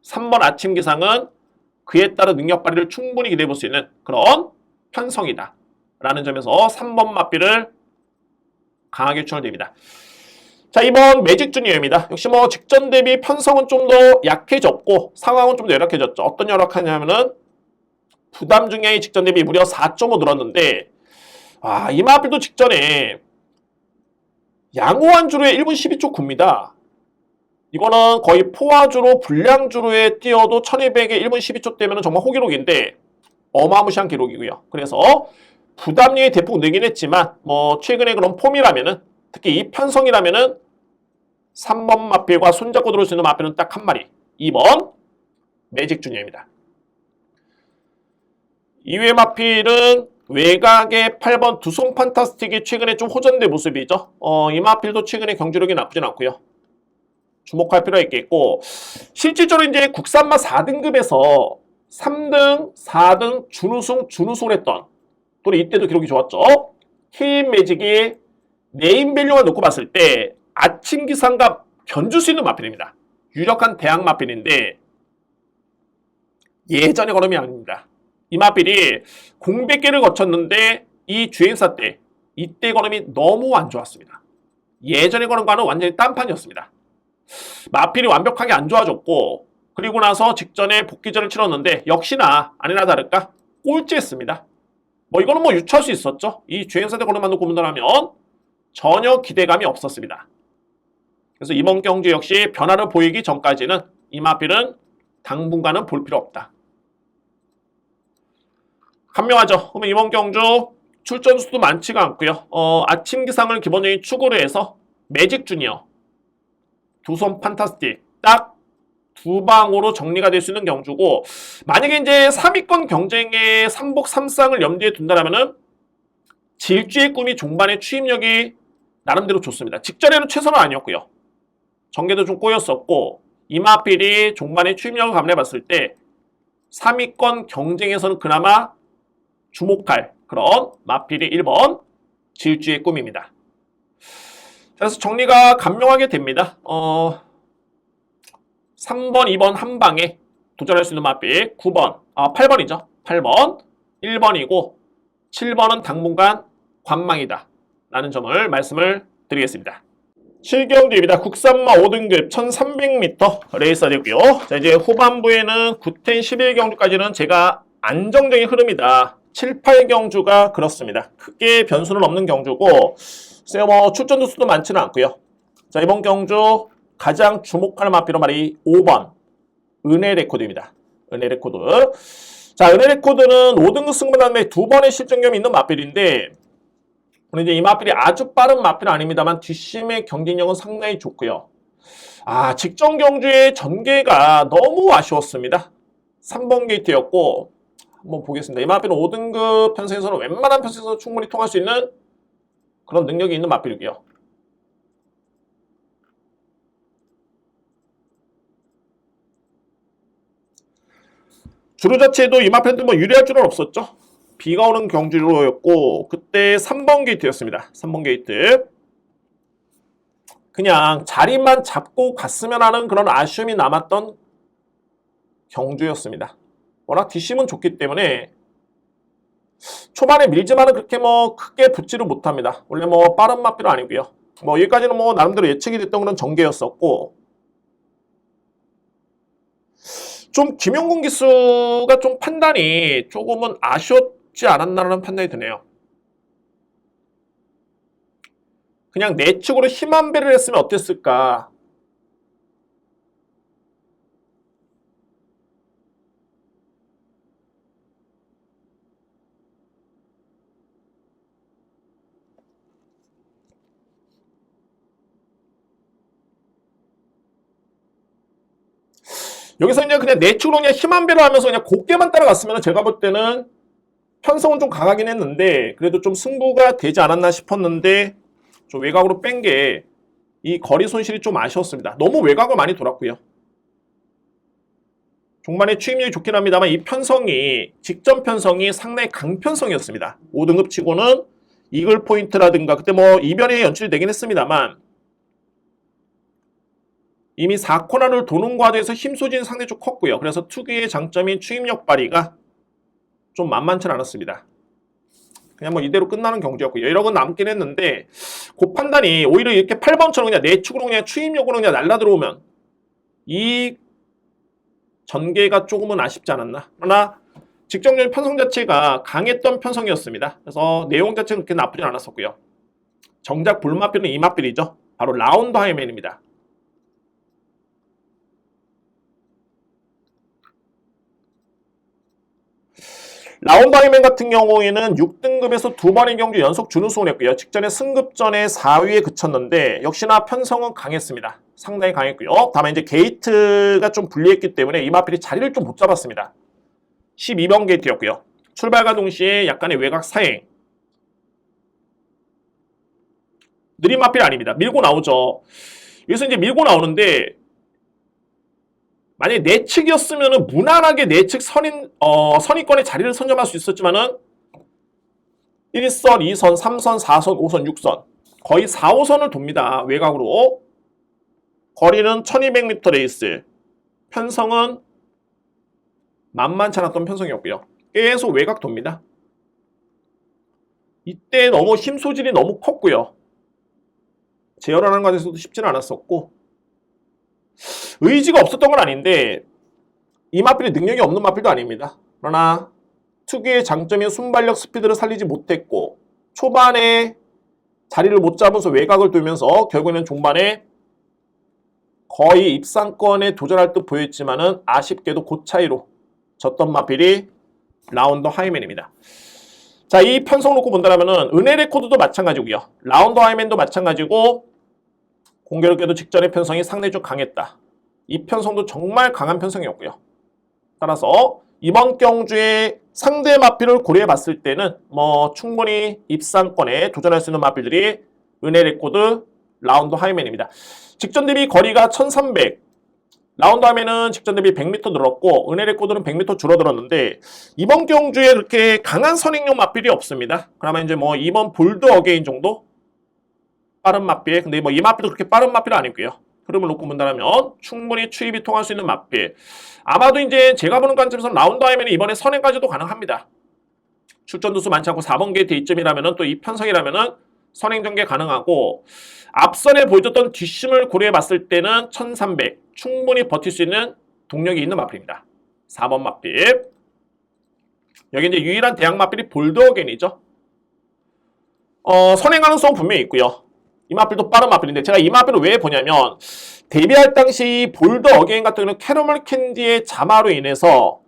3번 아침 기상은 그에 따른 능력 발휘를 충분히 기대해 볼 수 있는 그런 편성이다. 라는 점에서 3번 마필을 강하게 추천드립니다. 자, 이번 매직 주니어입니다. 역시 뭐 직전 대비 편성은 좀 더 약해졌고 상황은 좀 더 열악해졌죠. 어떤 열악하냐면은 부담 중량이 직전 대비 무려 4.5 늘었는데 이 마필도 직전에 양호한 주로에 1분 12초 9입니다. 이거는 거의 포화주로 불량주로에 뛰어도 1200에 1분 12초 때면 정말 호기록인데 어마무시한 기록이고요. 그래서 부담량이 대폭 늘긴 했지만 뭐 최근에 그런 폼이라면은 특히 이 편성이라면은 3번 마필과 손잡고 들어올 수 있는 마필은 딱 한 마리. 2번 매직 주니어입니다. 이외의 마필은 외곽의 8번 두손 판타스틱이 최근에 좀 호전된 모습이죠. 이 마필도 최근에 경주력이 나쁘진 않고요. 주목할 필요가 있겠고 실질적으로 이제 국산마 4등급에서 3등, 4등 준우승을 했던 또는 이때도 기록이 좋았죠. KM 매직이 네임밸류만 놓고 봤을 때 아침 기상과 견줄 수 있는 마필입니다. 유력한 대학 마필인데 예전의 걸음이 아닙니다. 이 마필이 공백기를 거쳤는데 이 주행사 때 이때 걸음이 너무 안 좋았습니다. 예전의 걸음과는 완전히 딴판이었습니다. 마필이 완벽하게 안 좋아졌고 그리고 나서 직전에 복귀전을 치렀는데 역시나 아니나 다를까 꼴찌했습니다. 뭐 이거는 뭐 유추할 수 있었죠. 이 주행사 때 걸음만 놓고 본다면 전혀 기대감이 없었습니다. 그래서 이번 경주 역시 변화를 보이기 전까지는 이 마필은 당분간은 볼 필요 없다. 간명하죠. 그러면 이번 경주 출전 수도 많지가 않고요. 아침 기상을 기본적인 축으로 해서 매직 주니어, 두손 판타스틱 딱 두 방으로 정리가 될 수 있는 경주고 만약에 이제 3위권 경쟁의 3복 3쌍을 염두에 둔다면은 질주의 꿈이 종반의 추임력이 나름대로 좋습니다. 직전에는 최선은 아니었고요. 전개도 좀 꼬였었고 이마필이 종반의 추임력을 감내봤을 때 3위권 경쟁에서는 그나마 주목할 그런 마필이 1번 질주의 꿈입니다. 그래서 정리가 간명하게 됩니다. 3번, 2번 한 방에 도전할 수 있는 마필 9번, 8번이죠. 8번, 1번이고 7번은 당분간 관망이다. 라는 점을 말씀을 드리겠습니다. 7경주입니다. 국산마 5등급 1300m 레이서 되고요. 자, 이제 후반부에는 9텐 11경주까지는 제가 안정적인 흐름이다. 7, 8경주가 그렇습니다. 크게 변수는 없는 경주고 글쎄요, 뭐 출전 두수도 많지는 않고요. 자, 이번 경주 가장 주목할 마필은 말이 5번 은혜 레코드입니다. 은혜레코드. 자, 은혜레코드는 5등급 승부 다음에 2번의 실전경이 있는 맞빌인데, 물론 이제 이 맞빌이 아주 빠른 맞빌은 아닙니다만 뒷심의 경쟁력은 상당히 좋고요. 직전 경주의 전개가 너무 아쉬웠습니다. 3번 게이트였고, 한번 보겠습니다. 이 맞빌은 5등급 편성에서는 웬만한 편성에서 충분히 통할 수 있는 그런 능력이 있는 맞빌이고요. 주로 자체도 이 맞빌도 뭐 유리할 줄은 없었죠. 비가 오는 경주로였고, 그때 3번 게이트였습니다. 3번 게이트. 그냥 자리만 잡고 갔으면 하는 그런 아쉬움이 남았던 경주였습니다. 워낙 뒷심은 좋기 때문에 초반에 밀지만은 그렇게 뭐 크게 붙지를 못합니다. 원래 뭐 빠른 맞비는 아니고요. 뭐 여기까지는 뭐 나름대로 예측이 됐던 그런 전개였었고, 좀 김용근 기수가 좀 판단이 조금은 아쉬웠지 않았나라는 판단이 드네요. 그냥 내측으로 힘 한 배를 했으면 어땠을까. 여기서 이제 그냥 내측으로 그냥 힘 한 배를 하면서 그냥 곱게만 따라갔으면 제가 볼 때는 편성은 좀 강하긴 했는데 그래도 좀 승부가 되지 않았나 싶었는데 좀 외곽으로 뺀 게 이 거리 손실이 좀 아쉬웠습니다. 너무 외곽을 많이 돌았고요. 종반의 추임력이 좋긴 합니다만 이 편성이 직전 편성이 상당히 강편성이었습니다. 5등급 치고는 이글 포인트라든가 그때 뭐 이변이 연출이 되긴 했습니다만 이미 4코너를 도는 과정에서 힘 소진이 상당히 좀 컸고요. 그래서 특유의 장점인 추임력 발휘가 좀 만만치 않았습니다. 그냥 뭐 이대로 끝나는 경주였고요. 여력은 남긴 했는데 그 판단이 오히려 이렇게 8번처럼 그냥 내축으로 그냥 추임력으로 그냥 날라들어오면 이 전개가 조금은 아쉽지 않았나. 그러나 직전적인 편성 자체가 강했던 편성이었습니다. 그래서 내용 자체는 그렇게 나쁘진 않았었고요. 정작 불마필은 이 마필이죠. 바로 라운드 하이맨입니다. 라운드 하이맨 같은 경우에는 6등급에서 2번의 경주 연속 준우승을 했고요. 직전에 승급전에 4위에 그쳤는데 역시나 편성은 강했습니다. 상당히 강했고요. 다만 이제 게이트가 좀 불리했기 때문에 이 마필이 자리를 좀 못 잡았습니다. 12번 게이트였고요. 출발과 동시에 약간의 외곽 사행. 느린 마필이 아닙니다. 밀고 나오죠. 여기서 이제 밀고 나오는데 만약에 내측이었으면 무난하게 내측 선입권의 자리를 선점할 수 있었지만은 1선, 2선, 3선, 4선, 5선, 6선 거의 4, 5선을 돕니다. 외곽으로. 거리는 1200m 레이스. 편성은 만만치 않았던 편성이었고요. 계속 외곽 돕니다. 이때 너무 힘 소질이 너무 컸고요. 제어하는 과정에서도 쉽지는 않았었고 의지가 없었던 건 아닌데 이 마필이 능력이 없는 마필도 아닙니다. 그러나 특유의 장점인 순발력 스피드를 살리지 못했고 초반에 자리를 못 잡아서 외곽을 돌면서 결국에는 종반에 거의 입상권에 도전할 듯 보였지만은 아쉽게도 그 차이로 졌던 마필이 라운드 하이맨입니다. 자, 이 편성 놓고 본다면은 은혜 레코드도 마찬가지고요. 라운드 하이맨도 마찬가지고 공교롭게도 직전의 편성이 상당히 좀 강했다. 이 편성도 정말 강한 편성이었고요. 따라서 이번 경주의 상대 마필을 고려해 봤을 때는 뭐 충분히 입상권에 도전할 수 있는 마필들이 은혜 레코드, 라운드 하이맨입니다. 직전 대비 거리가 1300, 라운드 하이맨은 직전 대비 100m 늘었고 은혜 레코드는 100m 줄어들었는데 이번 경주에 그렇게 강한 선행용 마필이 없습니다. 그러면 이제 뭐 이번 볼드 어게인 정도? 빠른 마필. 근데 뭐 이 마필도 그렇게 빠른 마필은 아니고요. 흐름을 놓고 본다면 충분히 추입이 통할 수 있는 마필. 아마도 이제 제가 보는 관점에서는 라운드 하이맨은 이번에 선행까지도 가능합니다. 출전 두수 많지 않고 4번 게이트 이점이라면은 또 이 편성이라면은 선행 전개 가능하고 앞선에 보여줬던 뒷심을 고려해 봤을 때는 1300 충분히 버틸 수 있는 동력이 있는 마필입니다. 4번 마필. 여기 이제 유일한 대항 마필이 볼드 어게인이죠. 선행 가능성 분명히 있고요. 이 마필도 빠른 마필인데 제가 이 마필을 왜 보냐면 데뷔할 당시 볼드 어게인 같은 경우는 캐러멜 캔디의 자마로 인해서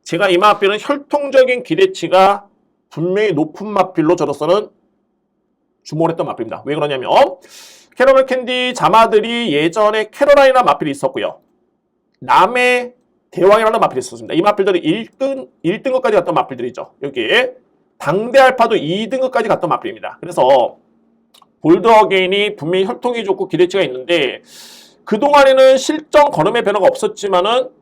제가 이 마필은 혈통적인 기대치가 분명히 높은 마필로 저로서는 주목을 했던 마필입니다. 왜 그러냐면 캐러멜 캔디 자마들이 예전에 캐롤라이나 마필이 있었고요. 남의 대왕이라는 마필이 있었습니다. 이 마필들이 1등급까지 갔던 마필들이죠. 여기에 당대 알파도 2등급까지 갔던 마필입니다. 그래서 볼드 어게인이 분명히 혈통이 좋고 기대치가 있는데 그동안에는 실전 걸음의 변화가 없었지만은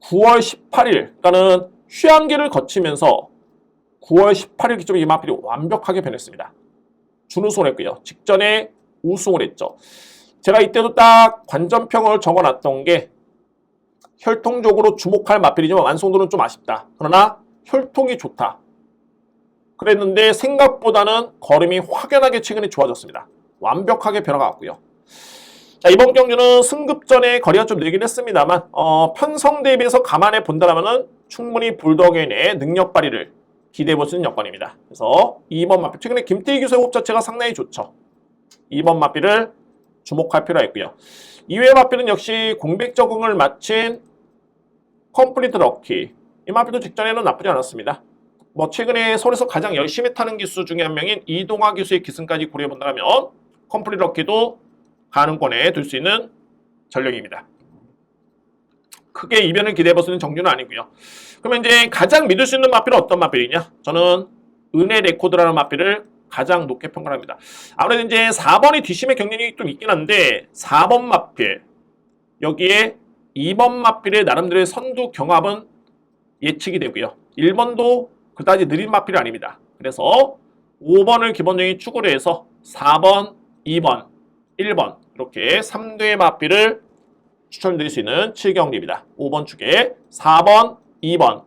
9월 18일, 그러니까는 휴양기를 거치면서 9월 18일 기점에 이 마필이 완벽하게 변했습니다. 준우승을 했고요. 직전에 우승을 했죠. 제가 이때도 딱 관전평을 적어놨던 게 혈통적으로 주목할 마필이지만 완성도는 좀 아쉽다. 그러나 혈통이 좋다. 그랬는데 생각보다는 걸음이 확연하게 최근에 좋아졌습니다. 완벽하게 변화가 왔고요. 자, 이번 경주는 승급전에 거리가 좀 늘긴 했습니다만 편성 대비해서 감안해 본다면 충분히 볼드어게인의 능력 발휘를 기대해 볼 수 있는 여건입니다. 그래서 2번 마필, 최근에 김태희 교수의 호흡 자체가 상당히 좋죠. 2번 마필을 주목할 필요가 있고요. 이외의 마필은 역시 공백 적응을 마친 컴플리트 럭키. 이 마필도 직전에는 나쁘지 않았습니다. 뭐 최근에 서울에서 가장 열심히 타는 기수 중에 한 명인 이동화 교수의 기승까지 고려해 본다면 컴플리트 럭키도 가능권에 둘 수 있는 전력입니다. 크게 이변을 기대해 볼 수 있는 정규는 아니고요. 그러면 이제 가장 믿을 수 있는 마필은 어떤 마필이냐? 저는 은혜 레코드라는 마필을 가장 높게 평가합니다. 아무래도 이제 4번이 뒷심의 경쟁력이 좀 있긴 한데 4번 마필 여기에 2번 마필의 나름대로의 선두 경합은 예측이 되고요. 1번도 그다지 느린 마필이 아닙니다. 그래서 5번을 기본적인 축으로 해서 4번, 2번, 1번 이렇게 3대의 마필을 추천드릴 수 있는 7경주입니다. 5번 축에 4번, 2번,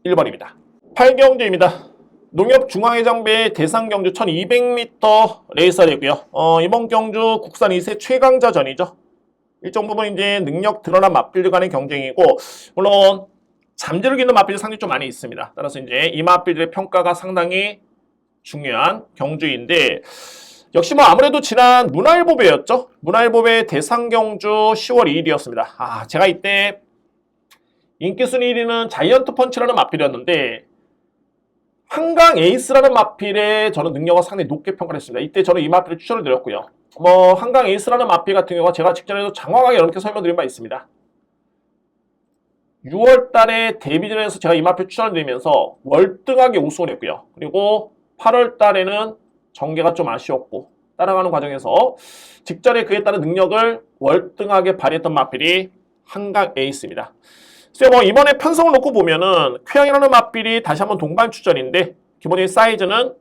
1번입니다. 8경주입니다. 농협 중앙회장배 대상경주 1200m 레이스가 되고요. 이번 경주 국산 2세 최강자전이죠. 일정 부분 이제 능력 드러난 마필들 간의 경쟁이고 물론 잠재력 있는 마필이 상당히 좀 많이 있습니다. 따라서 이제 이 마필들의 평가가 상당히 중요한 경주인데 역시 뭐 아무래도 지난 문화일보배였죠. 문화일보배 대상경주 10월 2일이었습니다. 제가 이때 인기순위 1위는 자이언트 펀치라는 마필이었는데 한강 에이스라는 마필에 저는 능력을 상당히 높게 평가를 했습니다. 이때 저는 이 마필을 추천을 드렸고요. 뭐 한강 에이스라는 마필 같은 경우가 제가 직전에도 장황하게 이렇게 설명드린 바 있습니다. 6월 달에 데뷔전에서 제가 이 마필 추천을 드리면서 월등하게 우승을 했고요. 그리고 8월 달에는 전개가 좀 아쉬웠고 따라가는 과정에서 직전에 그에 따른 능력을 월등하게 발휘했던 마필이 한강 에이스입니다. 그래서 뭐 이번에 편성을 놓고 보면은 쾌양이라는 마필이 다시 한번 동반 출전인데 기본적인 사이즈는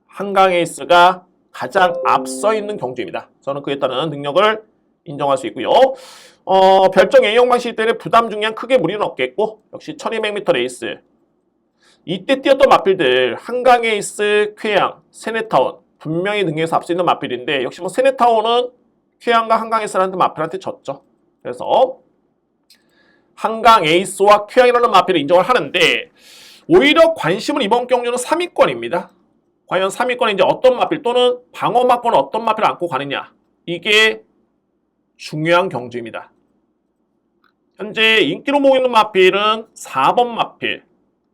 한강 에이스가 가장 앞서 있는 경주입니다. 저는 그에 따른 능력을 인정할 수 있고요. 별정 A형 방식 때문에 부담 중량 크게 무리는 없겠고 역시 1200m 레이스 이때 뛰었던 마필들 한강 에이스, 쾌양, 세네타운 분명히 능력에서 앞서 있는 마필인데 역시 뭐 세네타운은 쾌양과 한강 에이스라는 마필한테 졌죠. 그래서 한강 에이스와 쾌양이라는 마필을 인정을 하는데 오히려 관심은 이번 경주는 3위권입니다. 과연 3위권에 이제 어떤 마필 또는 방어막권은 어떤 마필을 안고 가느냐 이게 중요한 경주입니다. 현재 인기로 모이고 있는 마필은 4번 마필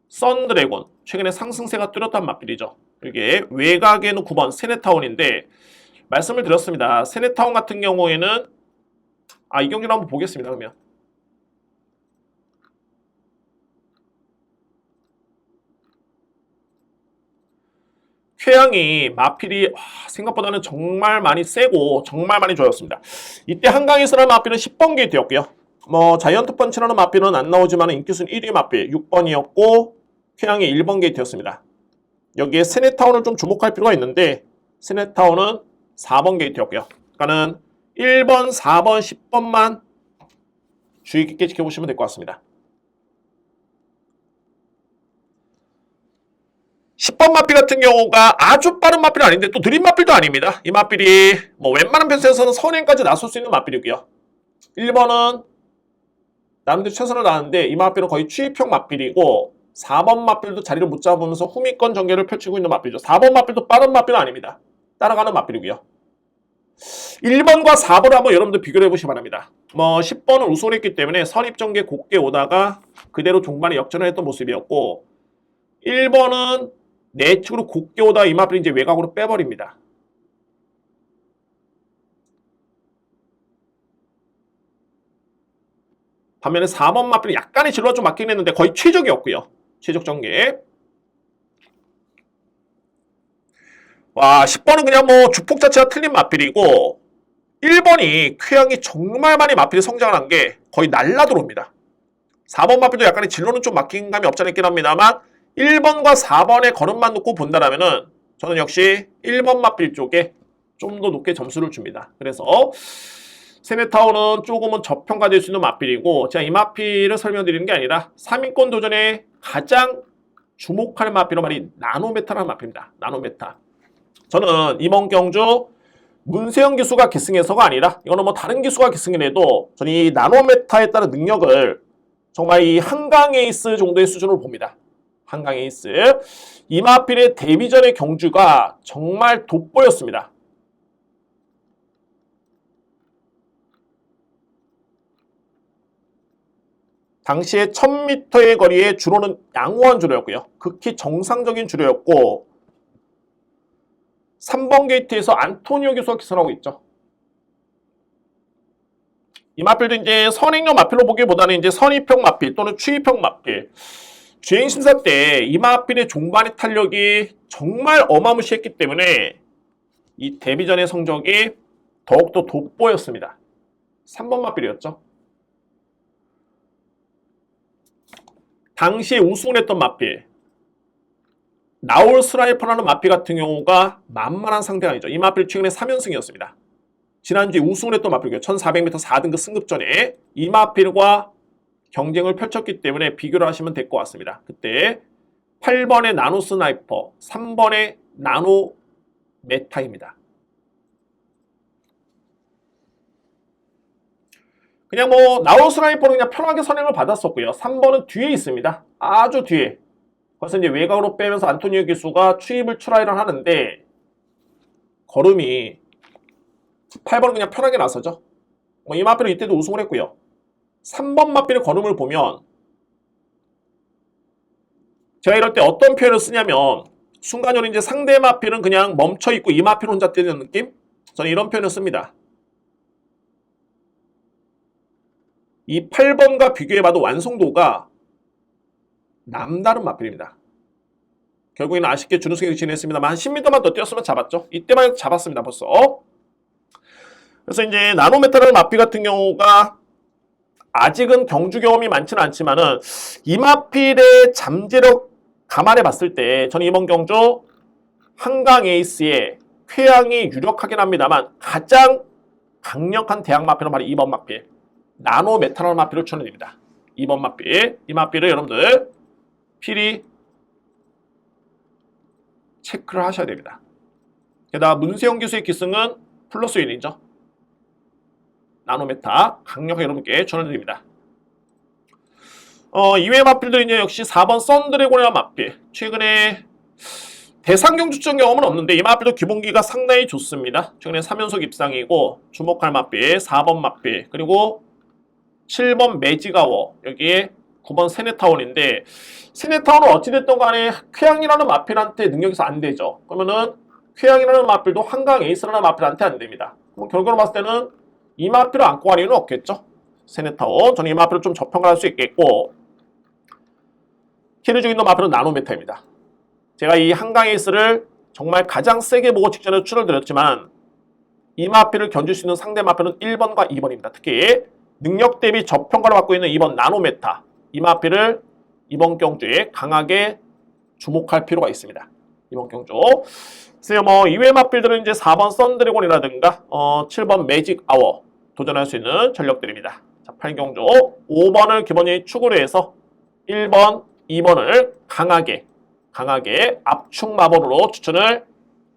썬드래곤 최근에 상승세가 뚜렷한 마필이죠. 이게 외곽에는 9번 세네타운인데 말씀을 드렸습니다. 세네타운 같은 경우에는 이 경기를 한번 보겠습니다. 그러면 쾌양이 마필이 생각보다는 정말 많이 세고 정말 많이 좋았습니다. 이때 한강에서는 마필은 10번 게이트였고요. 뭐 자이언트 펀치라는 마필은 안 나오지만 인기순 1위 마필 6번이었고 쾌양이 1번 게이트였습니다. 여기에 세네타운을 좀 주목할 필요가 있는데 세네타운은 4번 게이트였고요. 그러니까는 1번, 4번, 10번만 주의 깊게 지켜보시면 될 것 같습니다. 10번 마필 같은 경우가 아주 빠른 마필은 아닌데 또 느린 마필도 아닙니다. 이 마필이 뭐 웬만한 편수에서는 선행까지 나설 수 있는 마필이고요. 1번은 남들 최선을 다하는데 이 마필은 거의 취입형 마필이고 4번 마필도 자리를 못 잡으면서 후미권 전개를 펼치고 있는 마필이죠. 4번 마필도 빠른 마필은 아닙니다. 따라가는 마필이고요. 1번과 4번을 한번 여러분들 비교를 해보시기 바랍니다. 뭐 10번은 우승을 했기 때문에 선입전개 곱게 오다가 그대로 종반에 역전을 했던 모습이었고 1번은 내측으로 곱게 오다가 이마필이 이제 외곽으로 빼버립니다. 반면에 4번 마필은 약간의 진로가 좀 맞긴 했는데 거의 최적이었고요. 최적 전개. 와, 10번은 그냥 뭐 주폭 자체가 틀린 마필이고 1번이 쾌양이 정말 많이 마필이 성장을 한 게 거의 날라 들어옵니다. 4번 마필도 약간의 진로는 좀 막힌 감이 없지 않아 있긴 합니다만 1번과 4번의 걸음만 놓고 본다라면은 저는 역시 1번 마필 쪽에 좀 더 높게 점수를 줍니다. 그래서 세네타워는 조금은 저평가될 수 있는 마필이고 제가 이 마필을 설명드리는 게 아니라 3인권 도전에 가장 주목할 마필은 말이 나노메타라는 마필입니다. 나노메타. 저는 이번 경주 문세영 기수가 기승해서가 아니라 이거는 뭐 다른 기수가 기승을 해도 저는 이 나노메타에 따른 능력을 정말 이 한강 에이스 정도의 수준으로 봅니다. 한강 에이스. 이 마필의 데뷔전의 경주가 정말 돋보였습니다. 당시에 1000m의 거리에 주로는 양호한 주로였고요. 극히 정상적인 주로였고 3번 게이트에서 안토니오 교수가 기선하고 있죠. 이 마필도 이제 선행형 마필로 보기보다는 이제 선입형 마필 또는 추입형 마필. 주행 심사 때 이 마필의 종반의 탄력이 정말 어마무시했기 때문에 이 데뷔전의 성적이 더욱더 돋보였습니다. 3번 마필이었죠. 당시에 우승을 했던 마필. 나올 스라이퍼라는 마필 같은 경우가 만만한 상대가 아니죠. 이 마필 최근에 3연승이었습니다. 지난주에 우승을 했던 마필이고요. 1400m 4등급 승급전에 이 마필과 경쟁을 펼쳤기 때문에 비교를 하시면 될 것 같습니다. 그때 8번의 나노 스나이퍼, 3번의 나노 메타입니다. 그냥 뭐 나노 스나이퍼는 그냥 편하게 선행을 받았었고요. 3번은 뒤에 있습니다. 아주 뒤에. 그래서 이제 외곽으로 빼면서 안토니오 기수가 추입을 트라이를 하는데 걸음이 8번은 그냥 편하게 나서죠. 이 마필은 이때도 우승을 했고요. 3번 마필의 걸음을 보면 제가 이럴 때 어떤 표현을 쓰냐면 순간적으로 이제 상대 마필은 그냥 멈춰있고 이 마필 혼자 뛰는 느낌? 저는 이런 표현을 씁니다. 이 8번과 비교해봐도 완성도가 남다른 마필입니다. 결국에는 아쉽게 준우승에 진행했습니다만 한 10m만 더 뛰었으면 잡았죠. 이때만 해도 잡았습니다. 벌써. 그래서 이제 나노메타라는 마필 같은 경우가 아직은 경주 경험이 많지는 않지만은 이 마필의 잠재력 감안해 봤을 때 저는 이번 경주 한강 에이스의 쾌양이 유력하긴 합니다만 가장 강력한 대학 마필은 바로 2번 마필. 나노메타라는 마필을 추천드립니다. 2번 마필. 이 마필을 여러분들 필히 체크를 하셔야 됩니다. 게다가 문세영 기수의 기승은 플러스 1이죠. 나노메타 강력하게 여러분께 추천드립니다. 이외의 마필들은 이제 역시 4번 썬드래곤이라는 마필. 최근에 대상경 출전 경험은 없는데 이 마필도 기본기가 상당히 좋습니다. 최근에 3연속 입상이고 주목할 마필 4번 마필 그리고 7번 매지가워 여기에 9번 세네타운인데 세네타운은 어찌됐든 간에 쾌양이라는 마필한테 능력에서 안 되죠. 그러면은 쾌양이라는 마필도 한강 에이스라는 마필한테 안 됩니다. 그럼 결과로 봤을 때는 이 마필을 안고 갈 이유는 없겠죠. 세네타운 저는 이 마필을 좀 저평가할 수 있겠고 키를 주고 있는 마필은 나노메타입니다. 제가 이 한강 에이스를 정말 가장 세게 보고 직전에 추천을 드렸지만 이 마필을 견줄 수 있는 상대 마필은 1번과 2번입니다. 특히 능력 대비 저평가를 받고 있는 2번 나노메타 이 마필을 이번 경주에 강하게 주목할 필요가 있습니다. 이번 경주. 그래서 뭐 이외의 마필들은 이제 4번 썬드래곤이라든가 7번 매직 아워 도전할 수 있는 전력들입니다. 자, 8경주 5번을 기본적인 축으로 해서 1번, 2번을 강하게 압축 마법으로 추천을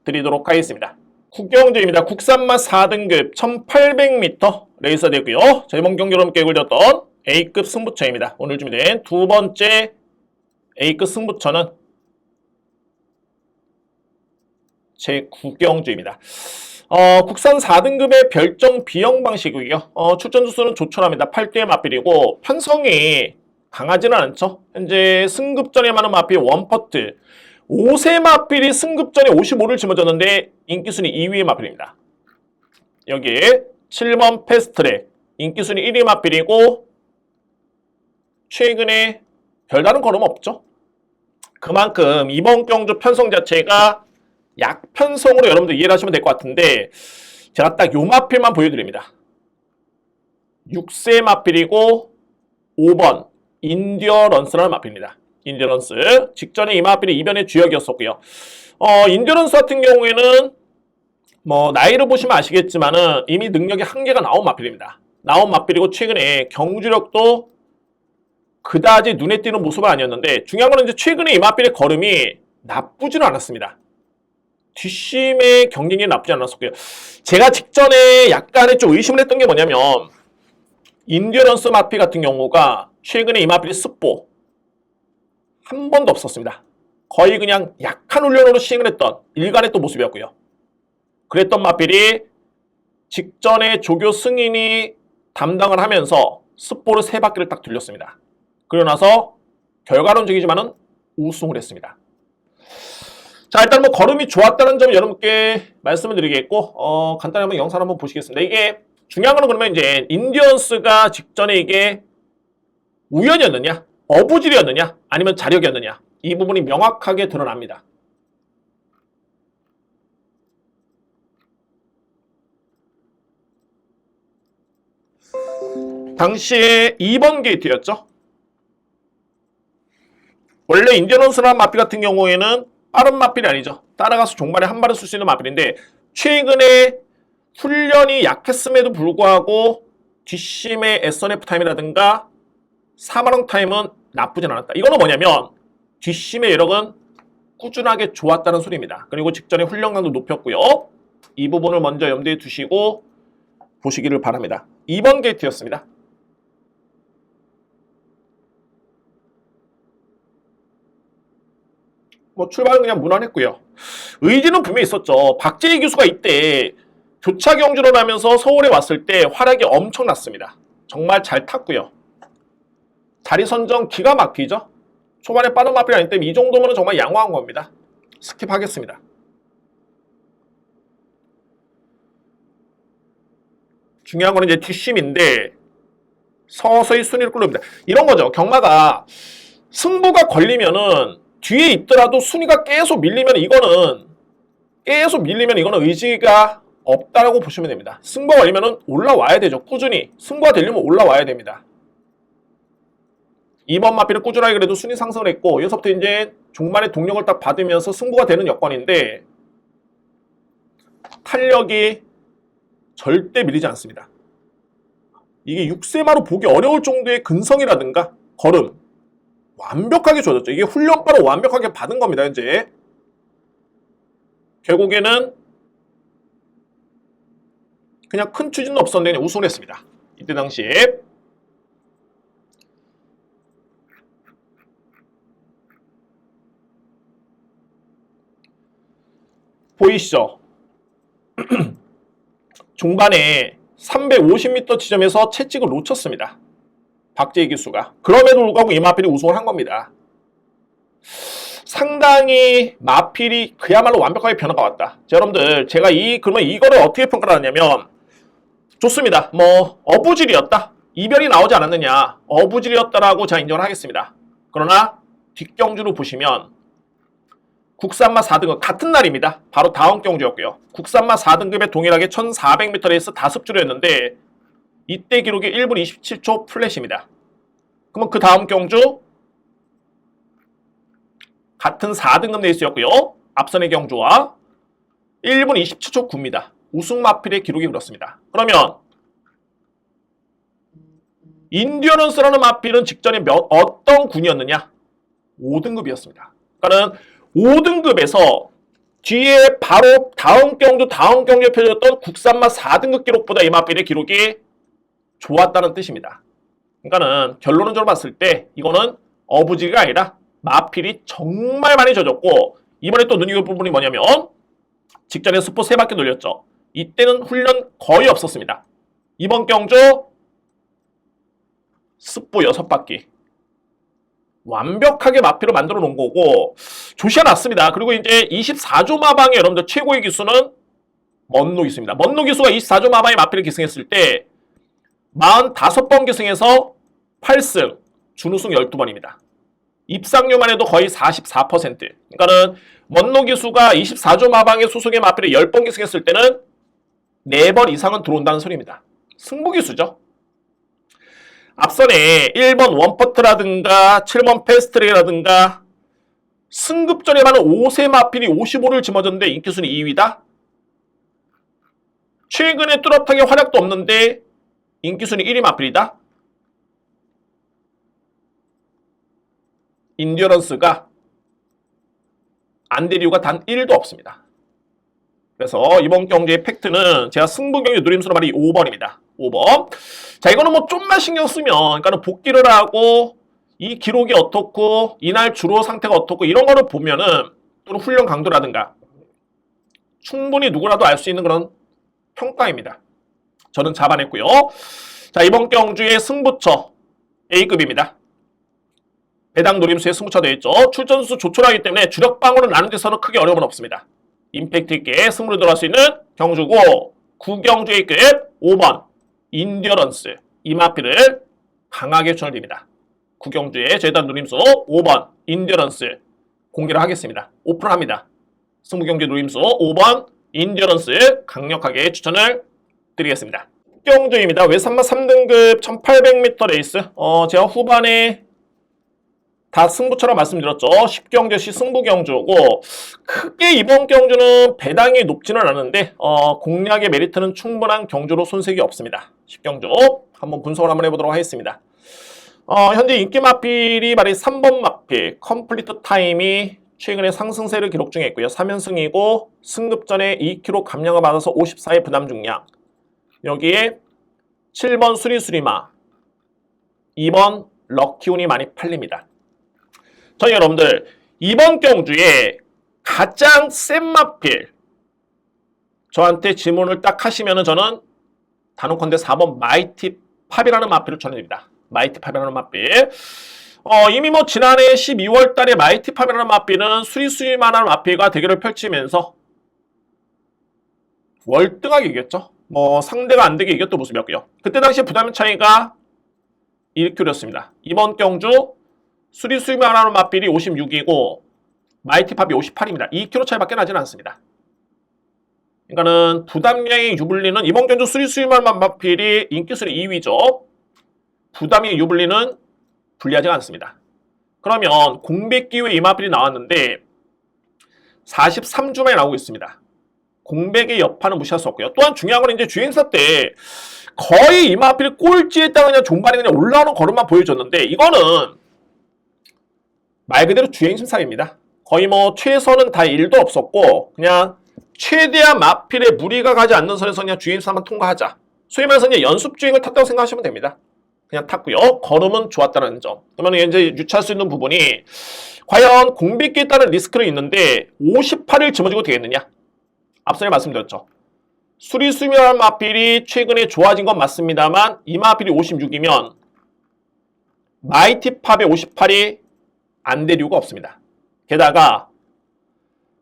드리도록 하겠습니다. 국경주입니다. 국산맛 4등급 1800m 레이서 되고요. 자, 이번 경기 여러분께 걸렸던 A급 승부처입니다. 오늘 준비된 두 번째 A급 승부처는 제 국경주입니다. 국산 4등급의 별정 비형 방식이고요. 출전 주수는 조촐합니다. 8대 맞비리고 편성이 강하지는 않죠. 현재 승급전에 많은 맞비리 1퍼트 5세 맞비리 승급전에 55를 짊어졌는데 인기순위 2위의 맞비리입니다. 여기에 7번 패스트트랙 인기순위 1위 맞비리고 최근에 별다른 걸음 없죠. 그만큼 이번 경주 편성 자체가 약편성으로 여러분들 이해를 하시면 될 것 같은데 제가 딱 요 마필만 보여드립니다. 6세 마필이고 5번 인디어런스라는 마필입니다. 인디어런스 직전에 이 마필이 이변의 주역이었었고요. 인디어런스 같은 경우에는 뭐 나이를 보시면 아시겠지만은 이미 능력의 한계가 나온 마필입니다. 나온 마필이고 최근에 경주력도 그다지 눈에 띄는 모습은 아니었는데 중요한 건 이제 최근에 이 마필의 걸음이 나쁘지는 않았습니다. 뒷심의 경쟁이 나쁘지 않았었고요. 제가 직전에 약간의 좀 의심을 했던 게 뭐냐면 인디어런스 마필 같은 경우가 최근에 이 마필의 습보 한 번도 없었습니다. 거의 그냥 약한 훈련으로 시행을 했던 일관했던 모습이었고요. 그랬던 마필이 직전에 조교 승인이 담당을 하면서 습보를 3바퀴를 딱 돌렸습니다. 그러고 나서 결과론적이지만은 우승을 했습니다. 자, 일단 뭐 걸음이 좋았다는 점 여러분께 말씀을 드리겠고 간단히 한번 영상 한번 보시겠습니다. 이게 중요한 거는 그러면 이제 인디언스가 직전에 이게 우연이었느냐 어부질이었느냐 아니면 자력이었느냐 이 부분이 명확하게 드러납니다. 당시에 2번 게이트였죠. 원래 인디언스라는 마필 같은 경우에는 빠른 마필이 아니죠. 따라가서 종말에 한 발을 쓸 수 있는 마필인데 최근에 훈련이 약했음에도 불구하고 뒷심의 SNF 타임이라든가 4만원 타임은 나쁘진 않았다. 이거는 뭐냐면 뒷심의 여력은 꾸준하게 좋았다는 소리입니다. 그리고 직전에 훈련량도 높였고요. 이 부분을 먼저 염두에 두시고 보시기를 바랍니다. 2번 게이트였습니다. 뭐 출발은 그냥 무난했고요. 의지는 분명히 있었죠. 박재희 교수가 이때 교차 경주를 하면서 서울에 왔을 때 활약이 엄청났습니다. 정말 잘 탔고요. 자리 선정 기가 막히죠. 초반에 빠른 마필이 아니기 때문에 이 정도면 정말 양호한 겁니다. 스킵하겠습니다. 중요한 건 이제 뒷심인데 서서히 순위를 끌어옵니다. 이런 거죠. 경마가 승부가 걸리면은 뒤에 있더라도 순위가 계속 밀리면 이거는 의지가 없다라고 보시면 됩니다. 승부가 걸리면은 올라와야 되죠. 꾸준히 승부가 되려면 올라와야 됩니다. 2번 마필은 꾸준하게 그래도 순위 상승을 했고 여기서부터 이제 종말의 동력을 딱 받으면서 승부가 되는 여건인데 탄력이 절대 밀리지 않습니다. 이게 6세마로 보기 어려울 정도의 근성이라든가 걸음 완벽하게 좋아졌죠. 이게 훈련바로 완벽하게 받은 겁니다. 현재 결국에는 그냥 큰 추진은 없었는데 그냥 우승을 했습니다. 이때 당시에 보이시죠? 중반에 350m 지점에서 채찍을 놓쳤습니다. 박재희 기수가. 그럼에도 불구하고 이 마필이 우승을 한 겁니다. 상당히 마필이 그야말로 완벽하게 변화가 왔다. 자, 여러분들 제가 그러면 이거를 어떻게 평가를 하냐면 좋습니다. 뭐 어부질이었다. 이변이 나오지 않았느냐. 어부질이었다라고 제가 인정을 하겠습니다. 그러나 뒷경주로 보시면 국산마 4등급 같은 날입니다. 바로 다음 경주였고요. 국산마 4등급에 동일하게 1400m 레이스 5주로였는데 이때 기록이 1분 27초 플랫입니다. 그러면 그 다음 경주 같은 4등급 레이스였고요. 앞선의 경주와 1분 27초 9입니다. 우승 마필의 기록이 그렇습니다. 그러면 인디어런스라는 마필은 직전에 어떤 군이었느냐? 5등급이었습니다. 그러니까 5등급에서 뒤에 바로 다음 경주에 펼쳐졌던 국산마 4등급 기록보다 이 마필의 기록이 좋았다는 뜻입니다. 그러니까는 결론적으로 봤을 때 이거는 어부지가 아니라 마필이 정말 많이 젖었고 이번에 또 눈여겨볼 부분이 뭐냐면 직전에 스포 3바퀴 돌렸죠. 이때는 훈련 거의 없었습니다. 이번 경주 습보 6바퀴 완벽하게 마피로 만들어 놓은 거고 조시아 났습니다. 그리고 이제 24조 마방의 여러분들 최고의 기수는 먼노 기수입니다. 먼노 기수가 24조 마방의 마피를 기승했을 때 45번 기승해서 8승, 준우승 12번입니다. 입상료만 해도 거의 44%. 그러니까는 먼노 기수가 24조 마방의 소속의 마피를 10번 기승했을 때는 4번 이상은 들어온다는 소리입니다. 승부 기수죠. 앞선에 1번 원퍼트라든가 7번 패스트트랙이라든가 승급전에 많은 5세 마필이 55를 짊어졌는데 인기순위 2위다? 최근에 뚜렷하게 활약도 없는데 인기순위 1위 마필이다? 인듀어런스가 안 될 이유가 단 1도 없습니다. 그래서 이번 경주의 팩트는 제가 승부 경주 누림수로 말이 5번입니다. 5번. 자, 이거는 뭐 좀만 신경 쓰면, 그러니까는 복귀를 하고, 이 기록이 어떻고, 이날 주로 상태가 어떻고, 이런 거를 보면은, 또는 훈련 강도라든가, 충분히 누구라도 알 수 있는 그런 평가입니다. 저는 잡아냈고요. 자, 이번 경주의 승부처, A급입니다. 배당 노림수의 승부처 되어 있죠. 출전수 조촐하기 때문에 주력 방어를 나눈 데서는 크게 어려움은 없습니다. 임팩트 있게 승부로 들어갈 수 있는 경주고, 구경주 A급 5번 인듀어런스 이 마피를 강하게 추천드립니다. 구경주의 재단 누림수 5번 인듀어런스 공개를 하겠습니다. 오픈합니다. 승부경주 누림수 5번 인듀어런스 강력하게 추천을 드리겠습니다. 구경주입니다. 외산마 3등급 1800m 레이스 제가 후반에 다 승부처럼 말씀드렸죠. 10경주 시 승부경주고 크게 이번 경주는 배당이 높지는 않은데 공략의 메리트는 충분한 경주로 손색이 없습니다. 10경주 한번 분석을 한번 해보도록 하겠습니다. 현재 인기 마필이 말이 3번 마필 컴플리트 타임이 최근에 상승세를 기록 중에 있고요. 3연승이고 승급전에 2kg 감량을 받아서 54의 부담 중량 여기에 7번 수리수리마 2번 럭키운이 많이 팔립니다. 저희 여러분들 이번 경주에 가장 센 마필 저한테 질문을 딱 하시면은 저는 단언컨대 4번 마이티팝이라는 마필을 전해드립니다. 마이티팝이라는 마필 이미 뭐 지난해 12월 달에 마이티팝이라는 마필은 수리수리만한 마필과 대결을 펼치면서 월등하게 이겼죠. 뭐 상대가 안 되게 이겼던 모습이었고요. 그때 당시 부담 차이가 1kg였습니다. 이번 경주 수리수리만하는 마필이 56이고 마이티팝이 58입니다. 2kg 차이밖에 나지는 않습니다. 그러니까는 부담량의 유불리는 이번 경주 수리수리만한 마필이 인기순위 2위죠. 부담의 유불리는 불리하지가 않습니다. 그러면 공백기후에 이 마필이 나왔는데 43주만에 나오고 있습니다. 공백의 여파는 무시할 수 없고요. 또한 중요한 건 이제 주행사 때 거의 이 마필이 꼴찌에다가 그냥 종반에 그냥 올라오는 걸음만 보여줬는데 이거는 말 그대로 주행심사입니다. 거의 뭐 최선은 다 1도 없었고 그냥 최대한 마필에 무리가 가지 않는 선에서 그냥 주행심사만 통과하자. 소위 말해서 그냥 연습주행을 탔다고 생각하시면 됩니다. 그냥 탔고요. 걸음은 좋았다는 점. 그러면 이제 유추할 수 있는 부분이 과연 공백기에 따른 리스크는 있는데 58을 짊어지고 되겠느냐? 앞선에 말씀드렸죠. 수리수리한 마필이 최근에 좋아진 건 맞습니다만 이 마필이 56이면 마이티팝의 58이 안 될 이유가 없습니다. 게다가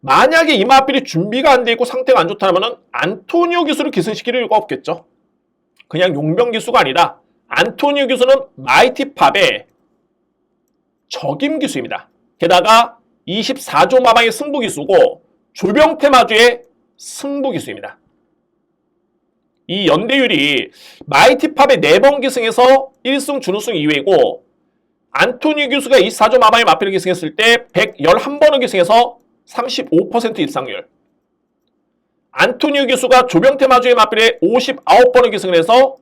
만약에 이 마필이 준비가 안 돼 있고 상태가 안 좋다면 안토니오 기수를 기승시킬 이유가 없겠죠. 그냥 용병 기수가 아니라 안토니오 기수는 마이티팝의 적임 기수입니다. 게다가 24조 마방의 승부 기수고 조병태 마주의 승부 기수입니다. 이 연대율이 마이티팝의 4번 기승에서 1승 준우승 2회고 안토니 교수가 24조 마방의 마필을 기승했을 때 111번을 기승해서 35% 입상률. 안토니 교수가 조병태 마주의 마필에 59번을 기승을 해서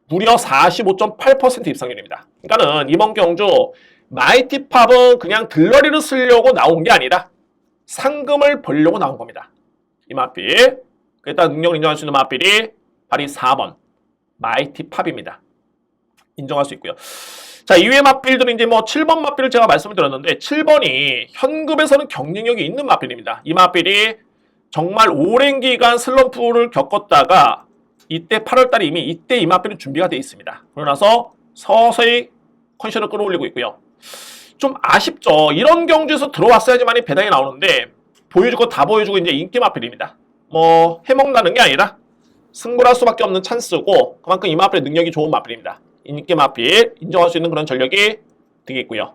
무려 45.8% 입상률입니다. 그러니까는 이번 경주 마이티팝은 그냥 들러리를 쓰려고 나온 게 아니라 상금을 벌려고 나온 겁니다. 이 마필. 일단 능력을 인정할 수 있는 마필이 바로 4번 마이티팝입니다. 인정할 수 있고요. 자, 이외의 마필들은 이제 뭐 7번 마필을 제가 말씀을 드렸는데 7번이 현급에서는 경쟁력이 있는 마필입니다. 이 마필이 정말 오랜 기간 슬럼프를 겪었다가 이때 8월달에 이미 이때 이마필은 준비가 되어 있습니다. 그러고 나서 서서히 컨디션을 끌어올리고 있고요. 좀 아쉽죠. 이런 경주에서 들어왔어야지만이 배당이 나오는데 보여줄 거 다 보여주고 이제 인기 마필입니다. 뭐 해먹는다는 게 아니라 승부를 할 수밖에 없는 찬스고 그만큼 이 마필의 능력이 좋은 마필입니다. 인기 마필 인정할 수 있는 그런 전력이 되겠고요.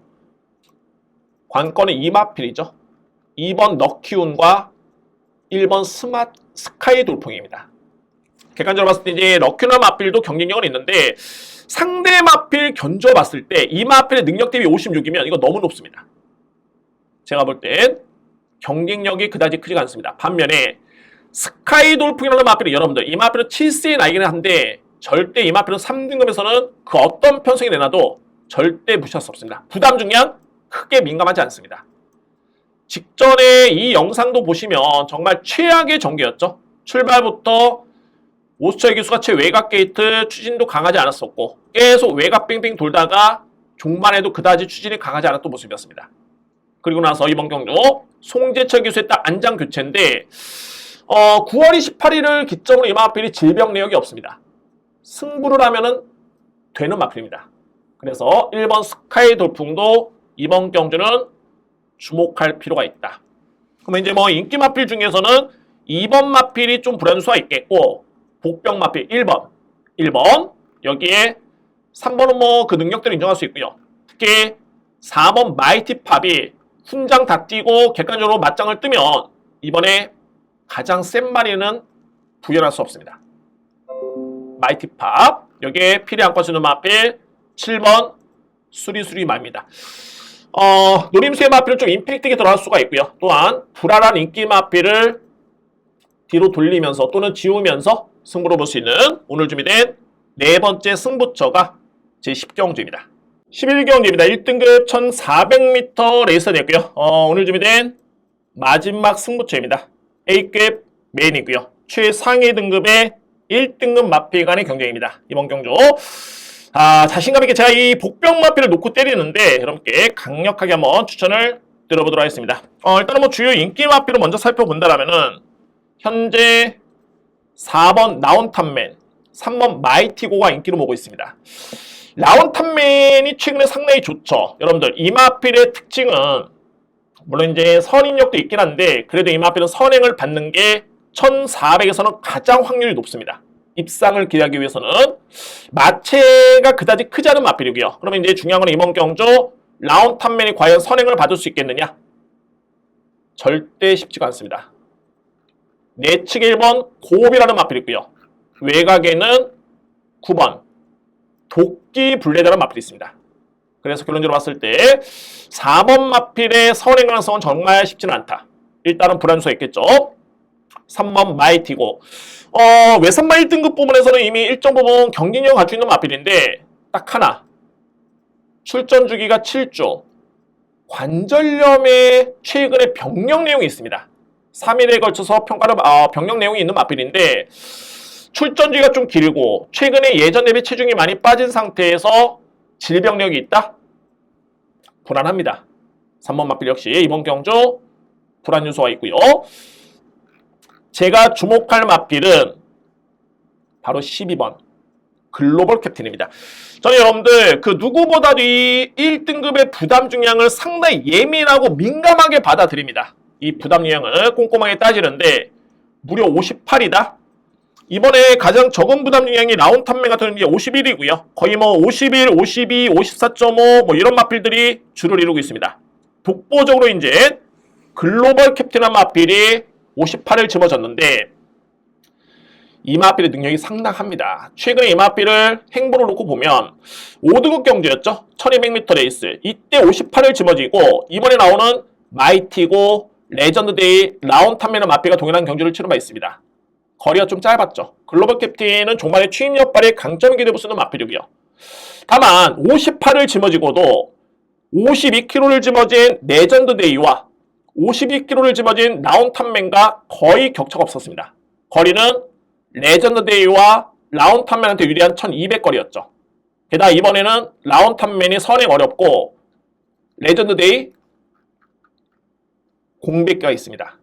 관건은 이 마필이죠. 2번 럭키운과 1번 스카이 돌풍입니다. 객관적으로 봤을 때 이제 럭키운 마필도 경쟁력은 있는데 상대 마필 견줘봤을 때 이 마필의 능력 대비 56이면 이거 너무 높습니다. 제가 볼 땐 경쟁력이 그다지 크지가 않습니다. 반면에 스카이 돌풍이라는 마필은 여러분들 이 마필은 7세에 나이긴 한데 절대 이 마필은 3등급에서는 그 어떤 편성이 내놔도 절대 무시할 수 없습니다. 부담 중량 크게 민감하지 않습니다. 직전에 이 영상도 보시면 정말 최악의 전개였죠. 출발부터 오수철 기수가 최외곽 게이트 추진도 강하지 않았었고 계속 외곽 뺑뺑 돌다가 종반에도 그다지 추진이 강하지 않았던 모습이었습니다. 그리고 나서 이번 경주 송재철 기수의 딱 안장 교체인데 9월 28일을 기점으로 이 마필이 질병 내역이 없습니다. 승부를 하면은 되는 마필입니다. 그래서 1번 스카이 돌풍도 이번 경주는 주목할 필요가 있다. 그러면 이제 뭐 인기 마필 중에서는 2번 마필이 좀 불안수가 있겠고 복병 마필 1번 여기에 3번은 뭐 그 능력들을 인정할 수 있고요. 특히 4번 마이티팝이 훈장 다 뛰고 객관적으로 맞짱을 뜨면 이번에 가장 센 마리는 부연할 수 없습니다. 마이티팝 여기에 필이 안고 쓰는 마필 7번 수리수리 마입니다. 노림수의 마필은 좀 임팩트 있게 들어갈 수가 있고요. 또한 불안한 인기 마필을 뒤로 돌리면서 또는 지우면서 승부를 볼 수 있는 오늘 준비된 네 번째 승부처가 제10경주입니다. 11경주입니다. 1등급 1400m 레이서 됐고요. 오늘 준비된 마지막 승부처입니다. A급 메인이고요. 최상위 등급의 1등급 마필 간의 경쟁입니다. 이번 경주 자신감 있게 제가 이 복병 마필을 놓고 때리는데 여러분께 강력하게 한번 추천을 드려보도록 하겠습니다. 일단은 뭐 주요 인기 마필을 먼저 살펴본다라면은 현재 4번 라운탑맨, 3번 마이티고가 인기를 모으고 있습니다. 라운탑맨이 최근에 상당히 좋죠. 여러분들 이 마필의 특징은 물론 이제 선입력도 있긴 한데 그래도 이 마필은 선행을 받는 게 1400에서는 가장 확률이 높습니다. 입상을 기대하기 위해서는 마체가 그다지 크지 않은 마필이고요. 그러면 이제 중요한 건 이번 경주 라운탑맨이 과연 선행을 받을 수 있겠느냐? 절대 쉽지가 않습니다. 내측 1번 고업이라는 마필이 있고요. 외곽에는 9번 도끼 블레드라는 마필이 있습니다. 그래서 결론적으로 봤을 때 4번 마필의 선행 가능성은 정말 쉽지는 않다. 일단은 불안수가 있겠죠. 3번 마이티고 외선마 1등급 부분에서는 이미 일정 부분 경쟁력을 갖추고 있는 마필인데 딱 하나 출전 주기가 7주 관절염에 최근에 병력 내용이 있습니다. 3일에 걸쳐서 평가를 병력 내용이 있는 마필인데 출전 주기가 좀 길고 최근에 예전 대비 체중이 많이 빠진 상태에서 질병력이 있다? 불안합니다. 3번 마필 역시 이번 경주 불안 요소가 있고요. 제가 주목할 마필은 바로 12번 글로벌 캡틴입니다. 저는 여러분들 그 누구보다도 이 1등급의 부담 중량을 상당히 예민하고 민감하게 받아들입니다. 이 부담 중량을 꼼꼼하게 따지는데 무려 58이다? 이번에 가장 적은 부담 중량이 라운탑맨 같은 게 51이고요. 거의 뭐 51, 52, 54.5 뭐 이런 마필들이 주를 이루고 있습니다. 독보적으로 이제 글로벌 캡틴한 마필이 58을 집어졌는데 이 마필의 능력이 상당합니다. 최근에 이 마필을 행보를 놓고 보면 5등급 경주였죠. 1200m 레이스. 이때 58을 집어지고 이번에 나오는 마이티고 레전드데이 라운탑맨의 마필과 동일한 경주를 치른 바 있습니다. 거리가 좀 짧았죠. 글로벌 캡틴은 종반의 추임력 발휘의 강점을 기대해 볼 수 있는 마필이고요. 다만 58을 짊어지고도 52kg를 짊어진 레전드데이와 52kg를 짊어진 라운탑맨과 거의 격차가 없었습니다. 거리는 레전드데이와 라운탑맨한테 유리한 1200거리였죠. 게다가 이번에는 라운탑맨이 선행 어렵고 레전드데이 공백기가 있습니다.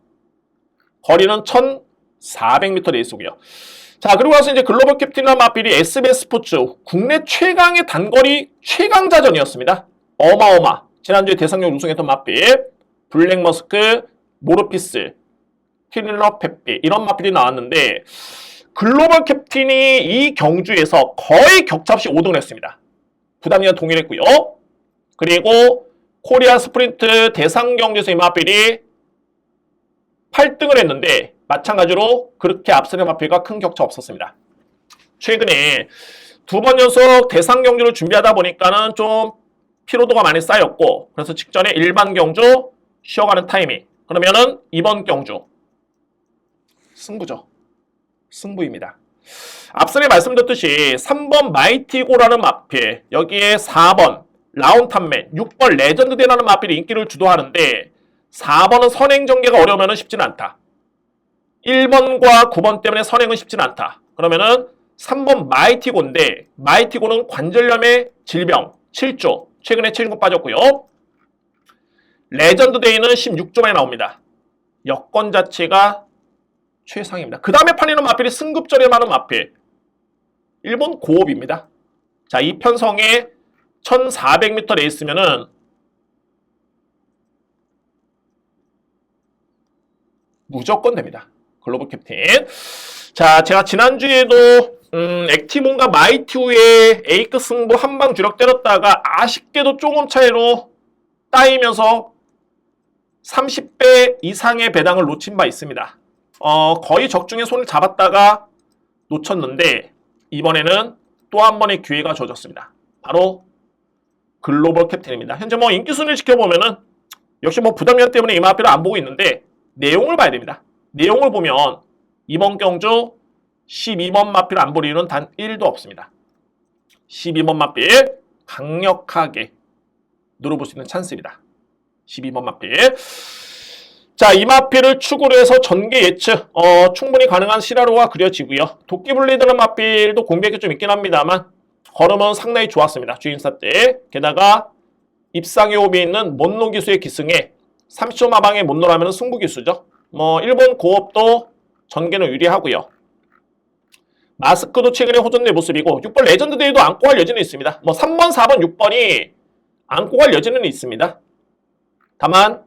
거리는 1400m 레이스고요. 자, 그리고 나서 이제 글로벌 캡틴이라는 마필이 SBS 스포츠 국내 최강의 단거리 최강자전이었습니다. 어마어마. 지난주에 대상역 우승했던 마필, 블랙머스크, 모르피스, 킬러 페피 이런 마필이 나왔는데 글로벌 캡틴이 이 경주에서 거의 격차 없이 5등을 했습니다. 부담이와 동일했고요. 그리고 코리아 스프린트 대상 경주에서 이 마필이 8등을 했는데 마찬가지로 그렇게 앞서는 마필과 큰 격차 없었습니다. 최근에 2번 연속 대상 경주를 준비하다 보니까는 좀 피로도가 많이 쌓였고 그래서 직전에 일반 경주 쉬어가는 타이밍 그러면은 이번 경주 승부죠. 승부입니다. 앞선에 말씀드렸듯이 3번 마이티고라는 마필 여기에 4번 라운탄맨 6번 레전드대라는 마필이 인기를 주도하는데 4번은 선행 전개가 어려우면 쉽지는 않다. 1번과 9번 때문에 선행은 쉽지는 않다. 그러면은 3번 마이티고인데 마이티고는 관절염의 질병 7조 최근에 7조 빠졌고요. 레전드데이는 16조만에 나옵니다. 여건 자체가 최상입니다. 그 다음에 팔리는 마필이 승급저렴하는 마필 일본 고업입니다. 자, 이 편성에 1400m 레이스면은 무조건 됩니다. 글로벌 캡틴. 자, 제가 지난주에도 액티몬과 마이티우의 에이크 승부 한방 주력 때렸다가 아쉽게도 조금 차이로 따이면서 30배 이상의 배당을 놓친 바 있습니다. 거의 적중에 손을 잡았다가 놓쳤는데 이번에는 또 한 번의 기회가 주어졌습니다. 바로 글로벌 캡틴입니다. 현재 뭐 인기 순위를 지켜보면은 역시 뭐 부담감 때문에 이 마필을 안 보고 있는데 내용을 봐야 됩니다. 내용을 보면 이번 경주 12번 마필 안 볼 이유는 단 1도 없습니다. 12번 마필 강력하게 노려볼 수 있는 찬스입니다. 12번 마필. 자, 이 마필을 축으로 해서 전개 예측 충분히 가능한 시나리오가 그려지고요. 도끼블리드는 마필도 공백이 좀 있긴 합니다만 걸음은 상당히 좋았습니다. 주인사 때. 게다가 입상의 호흡이 있는 못노 기수의 기승에 30초 마방에 못노라면 승부 기수죠. 뭐 일본 고업도 전개는 유리하고요. 마스크도 최근에 호전된 모습이고 6번 레전드데이도 안고 갈 여지는 있습니다. 뭐 3번, 4번, 6번이 안고 갈 여지는 있습니다. 다만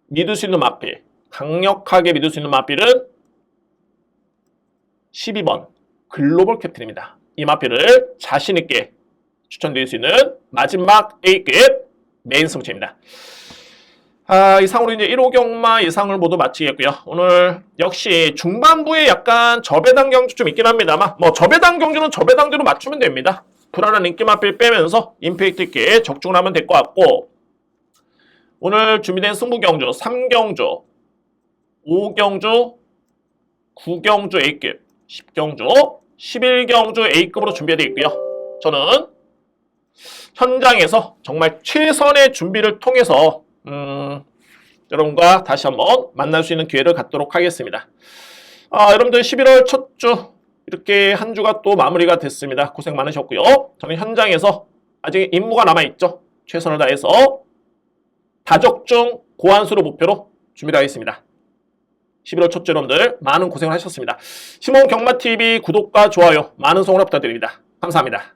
믿을 수 있는 마필, 강력하게 믿을 수 있는 마필은 12번 글로벌 캡틴입니다. 이 마필을 자신있게 추천드릴 수 있는 마지막 A급 메인 승부처입니다. 이상으로 이제 1호 경마 예상을 모두 마치겠고요. 오늘 역시 중반부에 약간 저배당 경주 좀 있긴 합니다만 뭐 저배당 경주는 저배당대로 맞추면 됩니다. 불안한 인기 마필 빼면서 임팩트 있게 적중을 하면 될 것 같고 오늘 준비된 승부 경주 3경주, 5경주, 9경주 A급, 10경주, 11경주 A급으로 준비되어 있고요. 저는 현장에서 정말 최선의 준비를 통해서 여러분과 다시 한번 만날 수 있는 기회를 갖도록 하겠습니다. 여러분들 11월 첫 주 이렇게 한 주가 또 마무리가 됐습니다. 고생 많으셨고요. 저는 현장에서 아직 임무가 남아있죠. 최선을 다해서 다적중 고안수를 목표로 준비를 하겠습니다. 11월 첫 주 여러분들 많은 고생을 하셨습니다. 심호흡 경마TV 구독과 좋아요 많은 성원 부탁드립니다. 감사합니다.